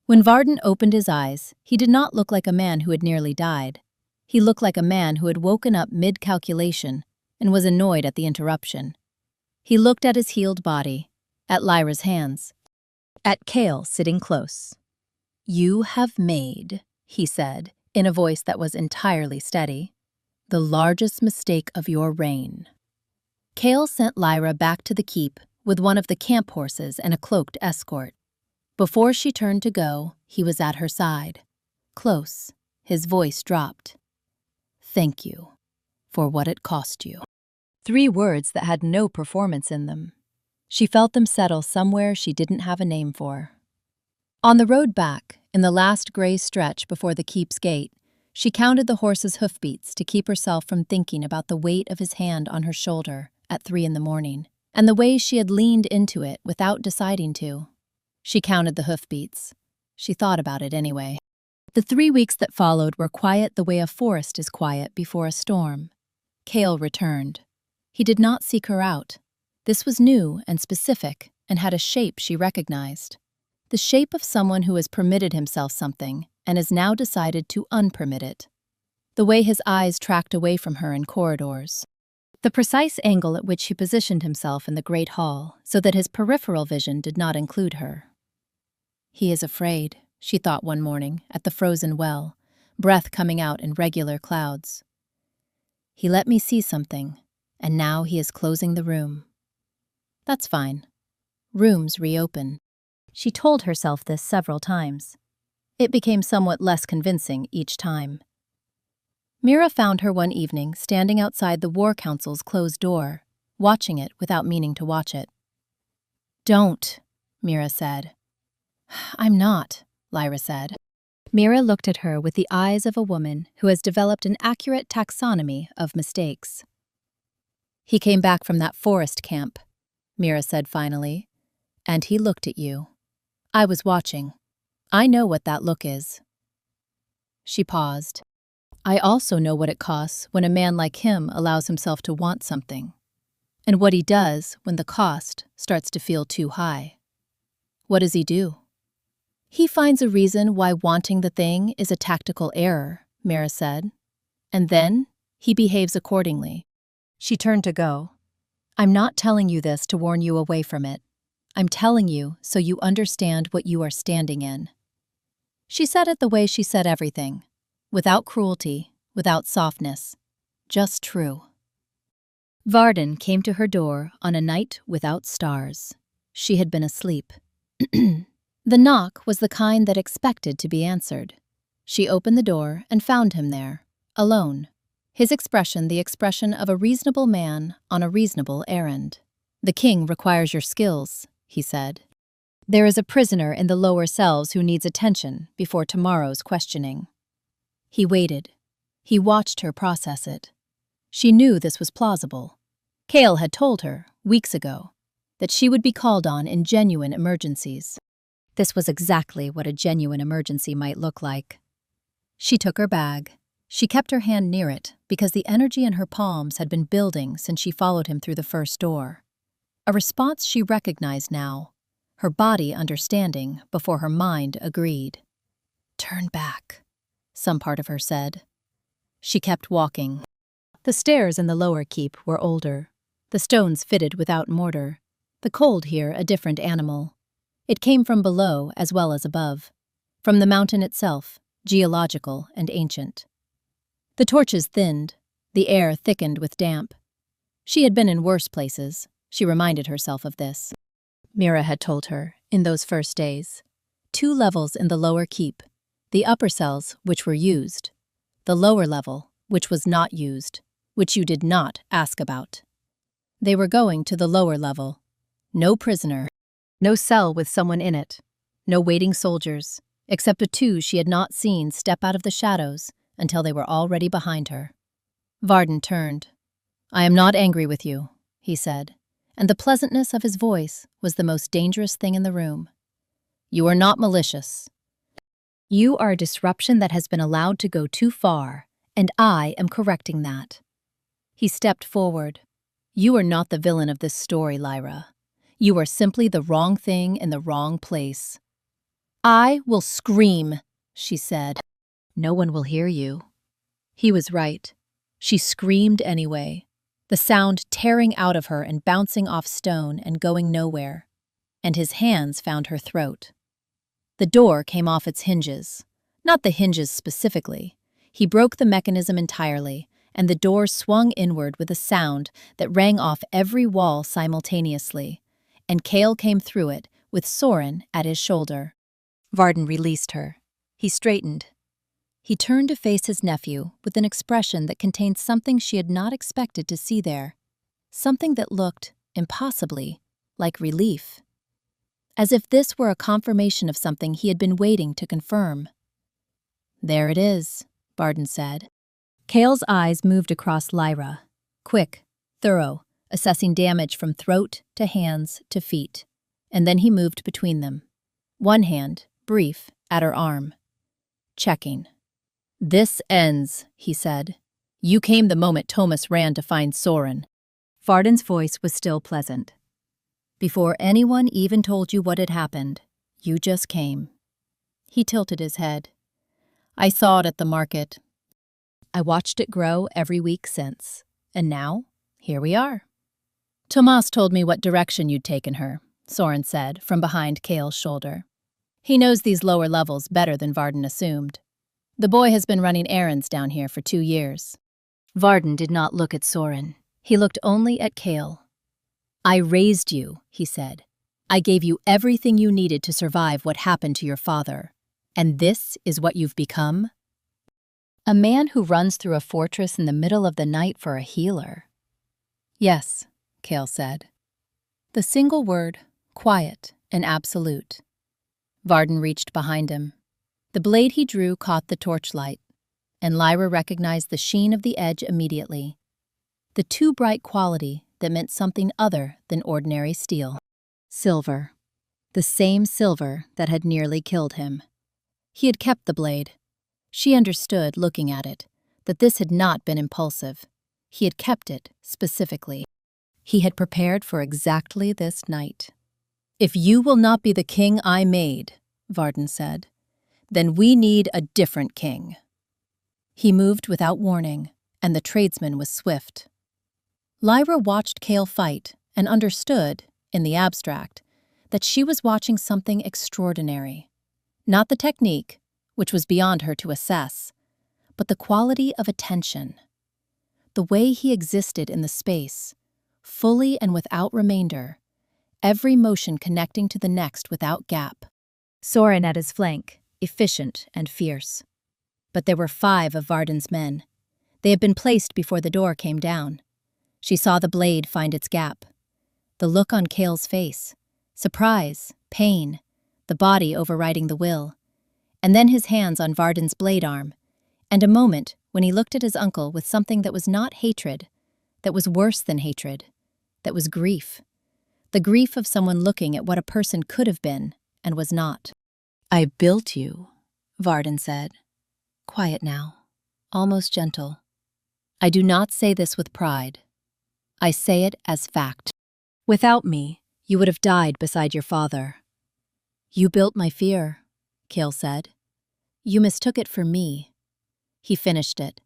When Varden opened his eyes, he did not look like a man who had nearly died. He looked like a man who had woken up mid-calculation and was annoyed at the interruption. He looked at his healed body, at Lyra's hands, at Cale sitting close. "You have made," he said, in a voice that was entirely steady, "the largest mistake of your reign." Cale sent Lyra back to the keep with one of the camp horses and a cloaked escort. Before she turned to go, he was at her side. Close, his voice dropped. "Thank you for what it cost you." 3 words that had no performance in them. She felt them settle somewhere she didn't have a name for. On the road back, in the last gray stretch before the keep's gate, she counted the horse's hoofbeats to keep herself from thinking about the weight of his hand on her shoulder at 3 in the morning, and the way she had leaned into it without deciding to. She counted the hoofbeats. She thought about it anyway. The 3 weeks that followed were quiet the way a forest is quiet before a storm. Cale returned. He did not seek her out. This was new and specific and had a shape she recognized. The shape of someone who has permitted himself something and has now decided to unpermit it. The way his eyes tracked away from her in corridors. The precise angle at which he positioned himself in the great hall so that his peripheral vision did not include her. "He is afraid," she thought one morning at the frozen well, breath coming out in regular clouds. "He let me see something, and now he is closing the room. That's fine. Rooms reopen." She told herself this several times. It became somewhat less convincing each time. Mira found her one evening standing outside the War Council's closed door, watching it without meaning to watch it. "Don't," Mira said. "I'm not," Lyra said. Mira looked at her with the eyes of a woman who has developed an accurate taxonomy of mistakes. "He came back from that forest camp," Mira said finally, "and he looked at you. I was watching. I know what that look is." She paused. "I also know what it costs when a man like him allows himself to want something, and what he does when the cost starts to feel too high. What does he do?" "He finds a reason why wanting the thing is a tactical error," Mira said, "and then he behaves accordingly." She turned to go. "I'm not telling you this to warn you away from it. I'm telling you so you understand what you are standing in." She said it the way she said everything, without cruelty, without softness, just true. Varden came to her door on a night without stars. She had been asleep. The knock was the kind that expected to be answered. She opened the door and found him there, alone, his expression the expression of a reasonable man on a reasonable errand. "The king requires your skills," he said. "There is a prisoner in the lower cells who needs attention before tomorrow's questioning." He waited. He watched her process it. She knew this was plausible. Cale had told her, weeks ago, that she would be called on in genuine emergencies. This was exactly what a genuine emergency might look like. She took her bag. She kept her hand near it because the energy in her palms had been building since she followed him through the first door. A response she recognized now, her body understanding before her mind agreed. "Turn back," some part of her said. She kept walking. The stairs in the lower keep were older, the stones fitted without mortar, the cold here a different animal. It came from below as well as above, from the mountain itself, geological and ancient. The torches thinned, the air thickened with damp. She had been in worse places, she reminded herself of this. Mira had told her, in those first days. 2 levels in the lower keep, the upper cells which were used, the lower level which was not used, which you did not ask about. They were going to the lower level. No prisoner. No cell with someone in it. No waiting soldiers, except the 2 she had not seen step out of the shadows until they were already behind her. Varden turned. "I am not angry with you," he said, and the pleasantness of his voice was the most dangerous thing in the room. "You are not malicious. You are a disruption that has been allowed to go too far, and I am correcting that." He stepped forward. "You are not the villain of this story, Lyra. You are simply the wrong thing in the wrong place." "I will scream," she said. "No one will hear you." He was right. She screamed anyway, the sound tearing out of her and bouncing off stone and going nowhere, and his hands found her throat. The door came off its hinges. Not the hinges specifically. He broke the mechanism entirely, and the door swung inward with a sound that rang off every wall simultaneously, and Cale came through it with Soren at his shoulder. Varden released her. He straightened. He turned to face his nephew with an expression that contained something she had not expected to see there, something that looked, impossibly, like relief. As if this were a confirmation of something he had been waiting to confirm. "There it is," Varden said. Cale's eyes moved across Lyra, quick, thorough, assessing damage from throat to hands to feet, and then he moved between them. One hand, brief, at her arm. Checking. "This ends," he said. "You came the moment Thomas ran to find Soren." Varden's voice was still pleasant. "Before anyone even told you what had happened, you just came." He tilted his head. "I saw it at the market. I watched it grow every week since, and now, here we are." "Tomas told me what direction you'd taken her," Soren said from behind Cale's shoulder. "He knows these lower levels better than Varden assumed. The boy has been running errands down here for 2 years. Varden did not look at Soren. He looked only at Cale. "I raised you," he said. "I gave you everything you needed to survive what happened to your father. And this is what you've become? A man who runs through a fortress in the middle of the night for a healer." "Yes," Kale said. The single word, quiet and absolute. Varden reached behind him. The blade he drew caught the torchlight, and Lyra recognized the sheen of the edge immediately. The too bright quality that meant something other than ordinary steel. Silver. The same silver that had nearly killed him. He had kept the blade. She understood, looking at it, that this had not been impulsive. He had kept it, specifically. He had prepared for exactly this night. "If you will not be the king I made," Varden said, "then we need a different king." He moved without warning, and the tradesman was swift. Lyra watched Kale fight and understood, in the abstract, that she was watching something extraordinary. Not the technique, which was beyond her to assess, but the quality of attention. The way he existed in the space, fully and without remainder, every motion connecting to the next without gap. Soren at his flank, efficient and fierce. But there were 5 of Varden's men. They had been placed before the door came down. She saw the blade find its gap. The look on Kale's face, surprise, pain, the body overriding the will, and then his hands on Varden's blade arm, and a moment when he looked at his uncle with something that was not hatred, that was worse than hatred, that was grief. The grief of someone looking at what a person could have been and was not. "I built you," Varden said. Quiet now, almost gentle. "I do not say this with pride. I say it as fact. Without me, you would have died beside your father." "You built my fear," Kale said. "You mistook it for me." He finished it.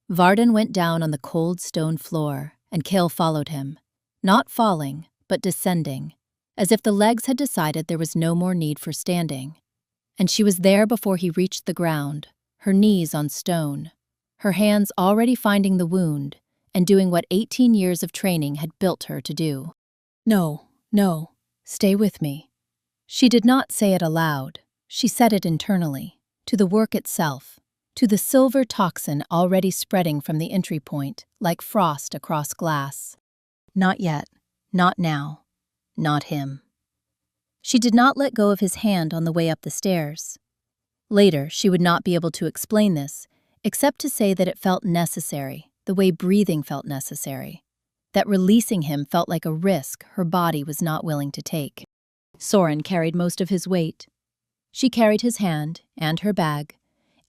Varden went down on the cold stone floor, and Kale followed him, not falling, but descending, as if the legs had decided there was no more need for standing. And she was there before he reached the ground, her knees on stone, her hands already finding the wound and doing what 18 years of training had built her to do. "No, no, stay with me." She did not say it aloud. She said it internally, to the work itself, to the silver toxin already spreading from the entry point like frost across glass. Not yet, not now, not him. She did not let go of his hand on the way up the stairs. Later, she would not be able to explain this, except to say that it felt necessary, the way breathing felt necessary, that releasing him felt like a risk her body was not willing to take. Soren carried most of his weight. She carried his hand and her bag,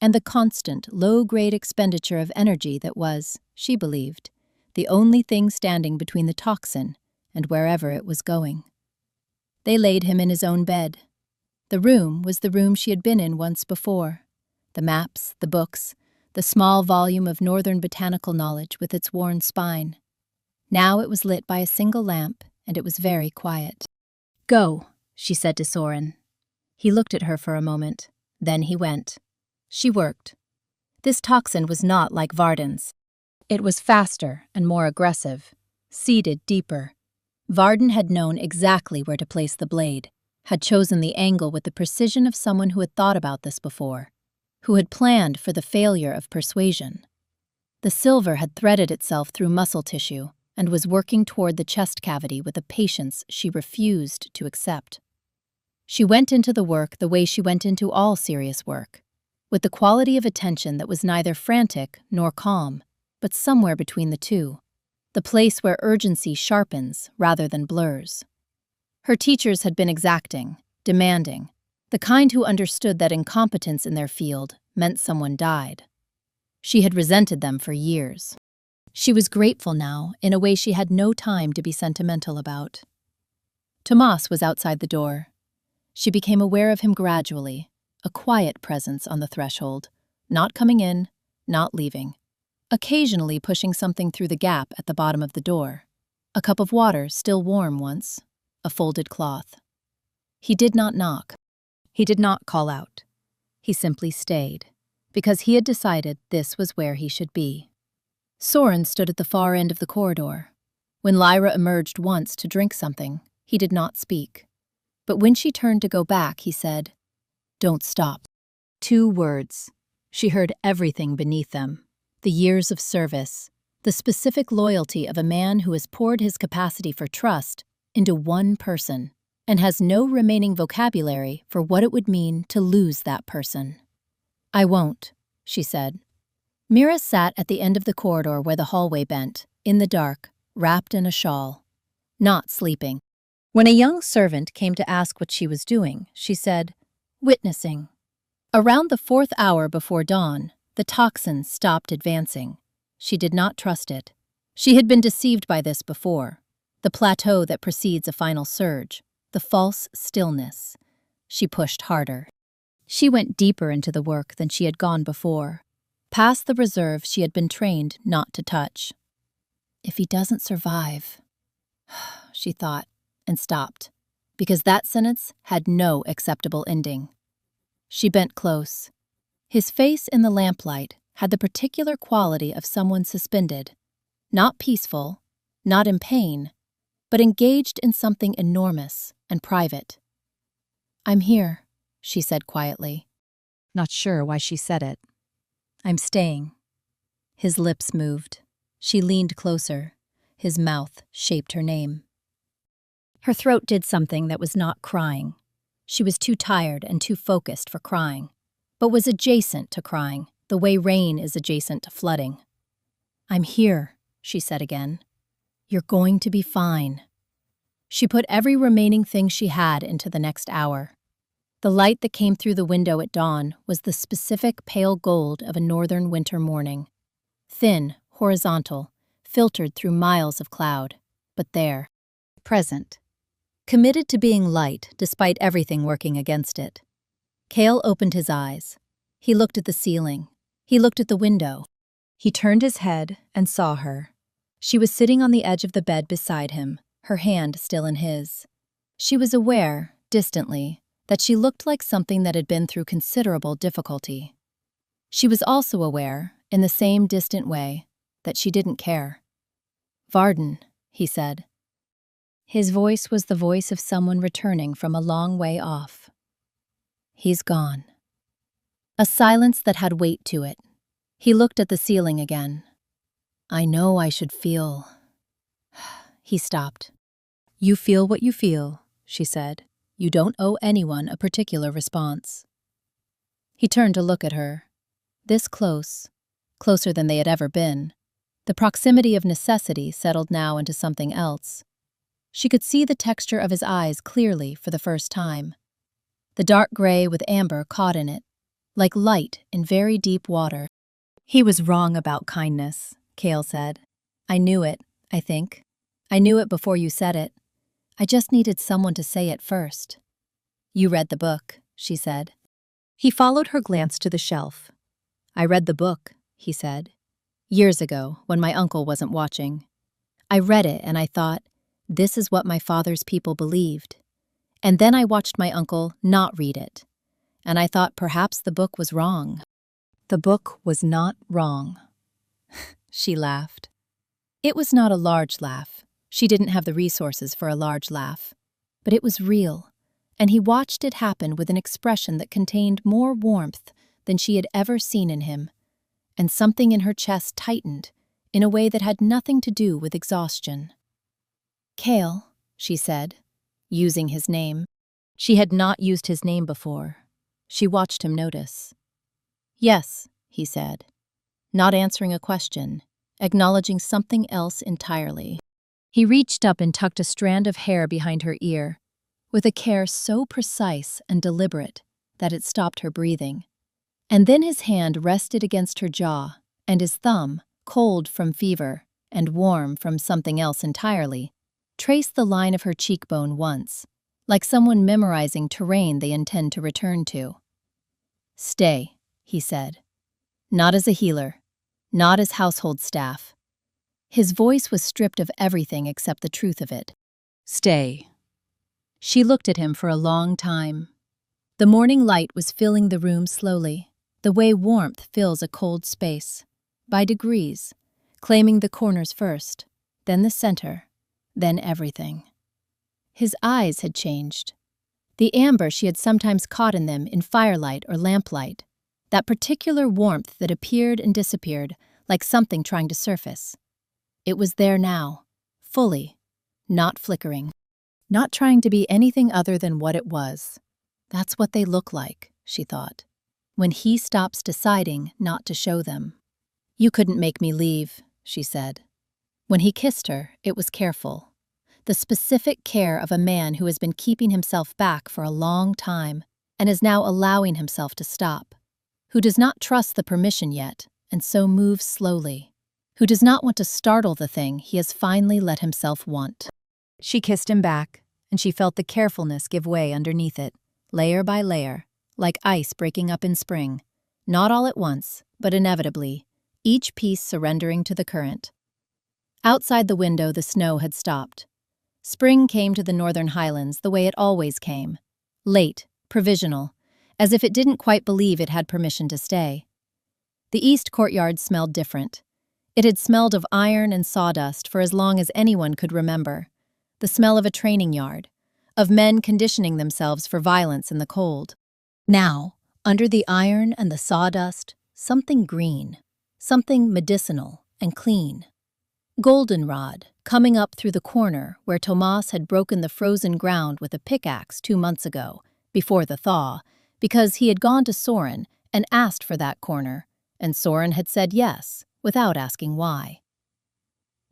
and the constant, low-grade expenditure of energy that was, she believed, the only thing standing between the toxin and wherever it was going. They laid him in his own bed. The room was the room she had been in once before. The maps, the books, the small volume of northern botanical knowledge with its worn spine. Now it was lit by a single lamp, and it was very quiet. "Go," she said to Soren. He looked at her for a moment. Then he went. She worked. This toxin was not like Varden's. It was faster and more aggressive, seated deeper. Varden had known exactly where to place the blade, had chosen the angle with the precision of someone who had thought about this before, who had planned for the failure of persuasion. The silver had threaded itself through muscle tissue and was working toward the chest cavity with a patience she refused to accept. She went into the work the way she went into all serious work, with the quality of attention that was neither frantic nor calm, but somewhere between the two, the place where urgency sharpens rather than blurs. Her teachers had been exacting, demanding, the kind who understood that incompetence in their field meant someone died. She had resented them for years. She was grateful now in a way she had no time to be sentimental about. Tomas was outside the door. She became aware of him gradually, a quiet presence on the threshold, not coming in, not leaving, occasionally pushing something through the gap at the bottom of the door. A cup of water, still warm once, a folded cloth. He did not knock. He did not call out. He simply stayed, because he had decided this was where he should be. Soren stood at the far end of the corridor. When Lyra emerged once to drink something, he did not speak. But when she turned to go back, he said, "Don't stop." 2 words. She heard everything beneath them. The years of service, The specific loyalty of a man who has poured his capacity for trust into one person and has no remaining vocabulary for what it would mean to lose that person. "I won't," she said. Mira sat at the end of the corridor where the hallway bent, in the dark, wrapped in a shawl, not sleeping. When a young servant came to ask what she was doing, she said, "Witnessing." Around the 4th hour before dawn, the toxin stopped advancing. She did not trust it. She had been deceived by this before. The plateau that precedes a final surge, the false stillness. She pushed harder. She went deeper into the work than she had gone before, past the reserve she had been trained not to touch. "If he doesn't survive," she thought, and stopped, because that sentence had no acceptable ending. She bent close. His face in the lamplight had the particular quality of someone suspended, not peaceful, not in pain, but engaged in something enormous and private. "I'm here," she said quietly. Not sure why she said it. "I'm staying." His lips moved. She leaned closer. His mouth shaped her name. Her throat did something that was not crying. She was too tired and too focused for crying, but was adjacent to crying, the way rain is adjacent to flooding. "I'm here," she said again. "You're going to be fine." She put every remaining thing she had into the next hour. The light that came through the window at dawn was the specific pale gold of a northern winter morning. Thin, horizontal, filtered through miles of cloud, but there, present. Committed to being light despite everything working against it. Cale opened his eyes. He looked at the ceiling. He looked at the window. He turned his head and saw her. She was sitting on the edge of the bed beside him, her hand still in his. She was aware, distantly, that she looked like something that had been through considerable difficulty. She was also aware, in the same distant way, that she didn't care. "Varden," he said. His voice was the voice of someone returning from a long way off. "He's gone." A silence that had weight to it. He looked at the ceiling again. "I know I should feel..." He stopped. "You feel what you feel," she said. "You don't owe anyone a particular response." He turned to look at her. This close, closer than they had ever been. The proximity of necessity settled now into something else. She could see the texture of his eyes clearly for the first time. The dark gray with amber caught in it, like light in very deep water. "He was wrong about kindness," Cale said. "I knew it, I think. I knew it before you said it. I just needed someone to say it first." "You read the book," she said. He followed her glance to the shelf. "I read the book," he said. "Years ago, when my uncle wasn't watching. I read it and I thought, this is what my father's people believed. And then I watched my uncle not read it. And I thought perhaps the book was wrong." "The book was not wrong." She laughed. It was not a large laugh. She didn't have the resources for a large laugh. But it was real, and he watched it happen with an expression that contained more warmth than she had ever seen in him, and something in her chest tightened in a way that had nothing to do with exhaustion. "Cale," she said, using his name. She had not used his name before. She watched him notice. "Yes," he said, not answering a question, acknowledging something else entirely. He reached up and tucked a strand of hair behind her ear, with a care so precise and deliberate that it stopped her breathing. And then his hand rested against her jaw, and his thumb, cold from fever and warm from something else entirely, traced the line of her cheekbone once, like someone memorizing terrain they intend to return to. "Stay," he said. Not as a healer, not as household staff. His voice was stripped of everything except the truth of it. "Stay." She looked at him for a long time. The morning light was filling the room slowly, the way warmth fills a cold space, by degrees, claiming the corners first, then the center, then everything. His eyes had changed. The amber she had sometimes caught in them in firelight or lamplight, that particular warmth that appeared and disappeared like something trying to surface, It was there now, fully, not flickering, not trying to be anything other than what it was. That's what they look like, she thought, when he stops deciding not to show them. You couldn't make me leave, she said. When he kissed her, it was careful. The specific care of a man who has been keeping himself back for a long time and is now allowing himself to stop, who does not trust the permission yet and so moves slowly, who does not want to startle the thing he has finally let himself want. She kissed him back, and she felt the carefulness give way underneath it, layer by layer, like ice breaking up in spring, not all at once, but inevitably, each piece surrendering to the current. Outside the window, the snow had stopped. Spring came to the northern highlands the way it always came, late, provisional, as if it didn't quite believe it had permission to stay. The east courtyard smelled different. It had smelled of iron and sawdust for as long as anyone could remember, the smell of a training yard, of men conditioning themselves for violence in the cold. Now, under the iron and the sawdust, something green, something medicinal and clean. Goldenrod, coming up through the corner where Tomas had broken the frozen ground with a pickaxe 2 months ago, before the thaw, because he had gone to Soren and asked for that corner, and Soren had said yes, without asking why.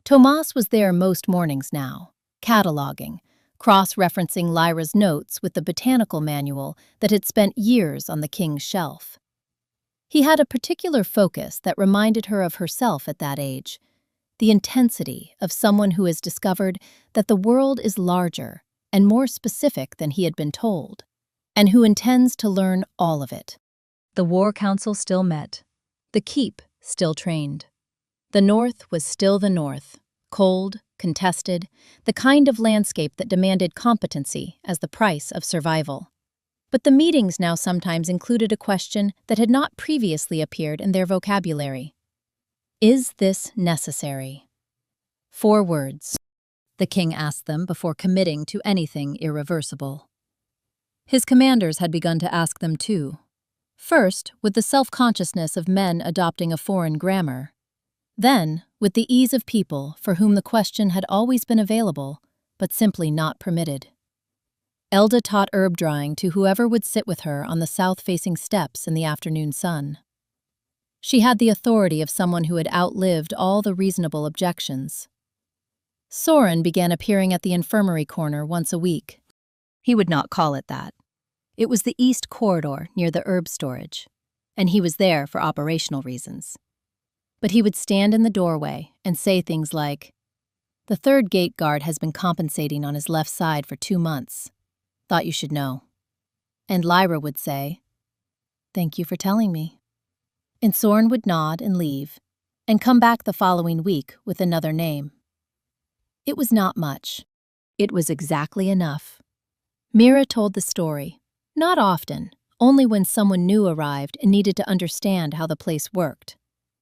Tomas was there most mornings now, cataloging, cross-referencing Lyra's notes with the botanical manual that had spent years on the king's shelf. He had a particular focus that reminded her of herself at that age, the intensity of someone who has discovered that the world is larger and more specific than he had been told, and who intends to learn all of it. The War Council still met. The keep still trained. The North was still the North, cold, contested, the kind of landscape that demanded competency as the price of survival. But the meetings now sometimes included a question that had not previously appeared in their vocabulary. Is this necessary? 4 words. The king asked them before committing to anything irreversible. His commanders had begun to ask them too. First, with the self-consciousness of men adopting a foreign grammar. Then, with the ease of people for whom the question had always been available, but simply not permitted. Elda taught herb drying to whoever would sit with her on the south-facing steps in the afternoon sun. She had the authority of someone who had outlived all the reasonable objections. Soren began appearing at the infirmary corner once a week. He would not call it that. It was the east corridor near the herb storage, and he was there for operational reasons. But he would stand in the doorway and say things like, "The third gate guard has been compensating on his left side for 2 months. Thought you should know." And Lyra would say, "Thank you for telling me." And Soren would nod and leave, and come back the following week with another name. It was not much. It was exactly enough. Mira told the story, not often, only when someone new arrived and needed to understand how the place worked,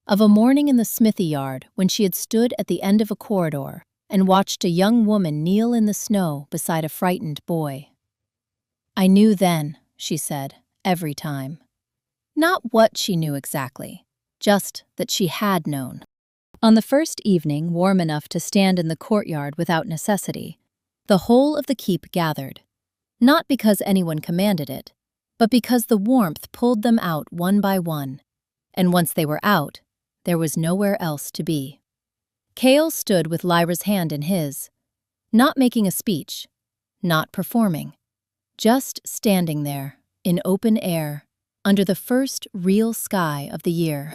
of a morning in the smithy yard when she had stood at the end of a corridor and watched a young woman kneel in the snow beside a frightened boy. "I knew then," she said, every time. Not what she knew exactly, just that she had known. On the first evening, warm enough to stand in the courtyard without necessity, the whole of the keep gathered, not because anyone commanded it, but because the warmth pulled them out one by one, and once they were out, there was nowhere else to be. Kale stood with Lyra's hand in his, not making a speech, not performing, just standing there, in open air, under the first real sky of the year.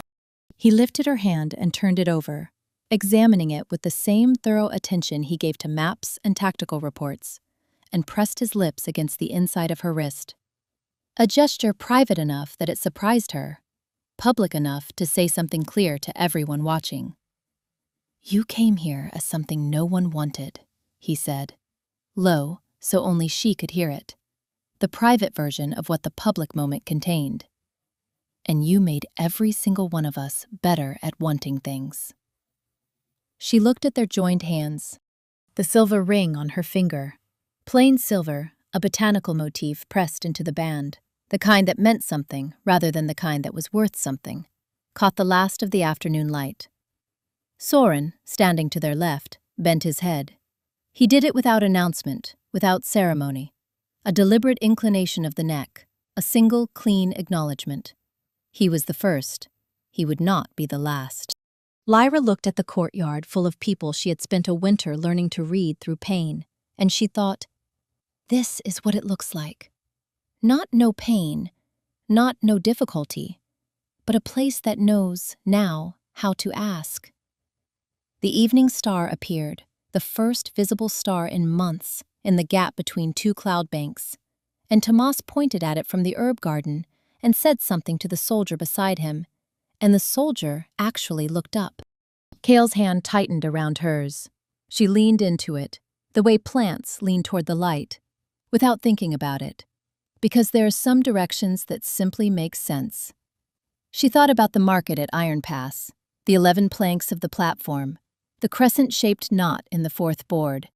He lifted her hand and turned it over, examining it with the same thorough attention he gave to maps and tactical reports, and pressed his lips against the inside of her wrist. A gesture private enough that it surprised her, public enough to say something clear to everyone watching. "You came here as something no one wanted," he said, low, so only she could hear it, the private version of what the public moment contained. "And you made every single one of us better at wanting things." She looked at their joined hands, the silver ring on her finger, plain silver, a botanical motif pressed into the band, the kind that meant something rather than the kind that was worth something, caught the last of the afternoon light. Soren, standing to their left, bent his head. He did it without announcement, without ceremony. A deliberate inclination of the neck, a single, clean acknowledgement. He was the first. He would not be the last. Lyra looked at the courtyard full of people she had spent a winter learning to read through pain, and she thought, this is what it looks like. Not no pain, not no difficulty, but a place that knows, now, how to ask. The evening star appeared, the first visible star in months, in the gap between two cloud banks, and Tomas pointed at it from the herb garden and said something to the soldier beside him, and the soldier actually looked up. Kale's hand tightened around hers. She leaned into it, the way plants lean toward the light, without thinking about it, because there are some directions that simply make sense. She thought about the market at Iron Pass, the 11 planks of the platform, the crescent-shaped knot in the fourth board,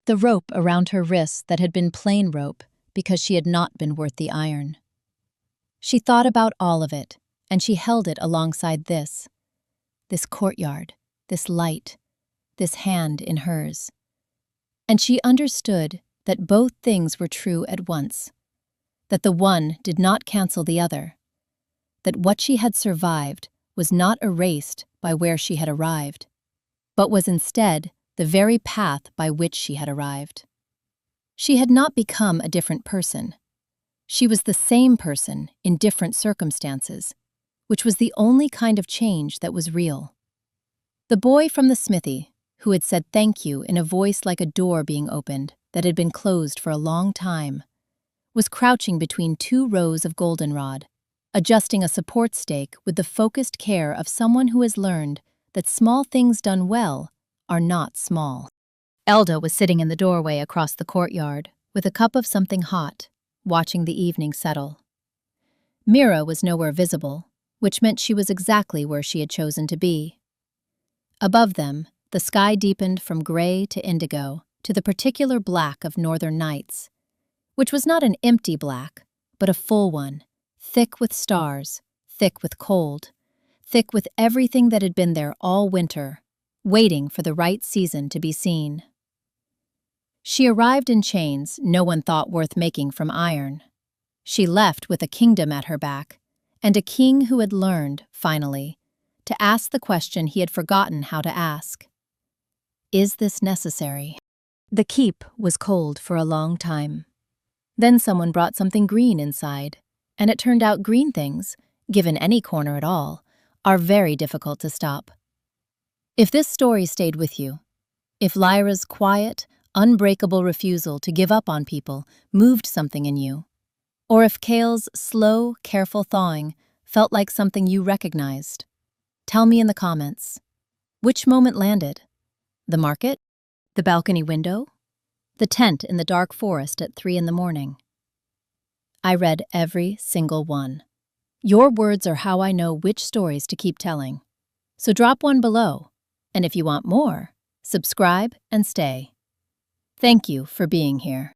the rope around her wrists that had been plain rope because she had not been worth the iron. She thought about all of it, and she held it alongside this courtyard, this light, this hand in hers. And she understood that both things were true at once, that the one did not cancel the other, that what she had survived was not erased by where she had arrived, but was instead the very path by which she had arrived. She had not become a different person. She was the same person in different circumstances, which was the only kind of change that was real. The boy from the smithy, who had said thank you in a voice like a door being opened that had been closed for a long time, was crouching between 2 rows of goldenrod, adjusting a support stake with the focused care of someone who has learned that small things done well are not small. Elda was sitting in the doorway across the courtyard with a cup of something hot, watching the evening settle. Mira was nowhere visible, which meant she was exactly where she had chosen to be. Above them, the sky deepened from gray to indigo to the particular black of northern nights, which was not an empty black, but a full one, thick with stars, thick with cold, thick with everything that had been there all winter, waiting for the right season to be seen. She arrived in chains no one thought worth making from iron. She left with a kingdom at her back, and a king who had learned, finally, to ask the question he had forgotten how to ask. Is this necessary? The keep was cold for a long time. Then someone brought something green inside, and it turned out green things, given any corner at all, are very difficult to stop. If this story stayed with you, if Lyra's quiet, unbreakable refusal to give up on people moved something in you, or if Kale's slow, careful thawing felt like something you recognized, tell me in the comments. Which moment landed? The market? The balcony window? The tent in the dark forest at 3 a.m? I read every single one. Your words are how I know which stories to keep telling. So drop one below, and if you want more, subscribe and stay. Thank you for being here.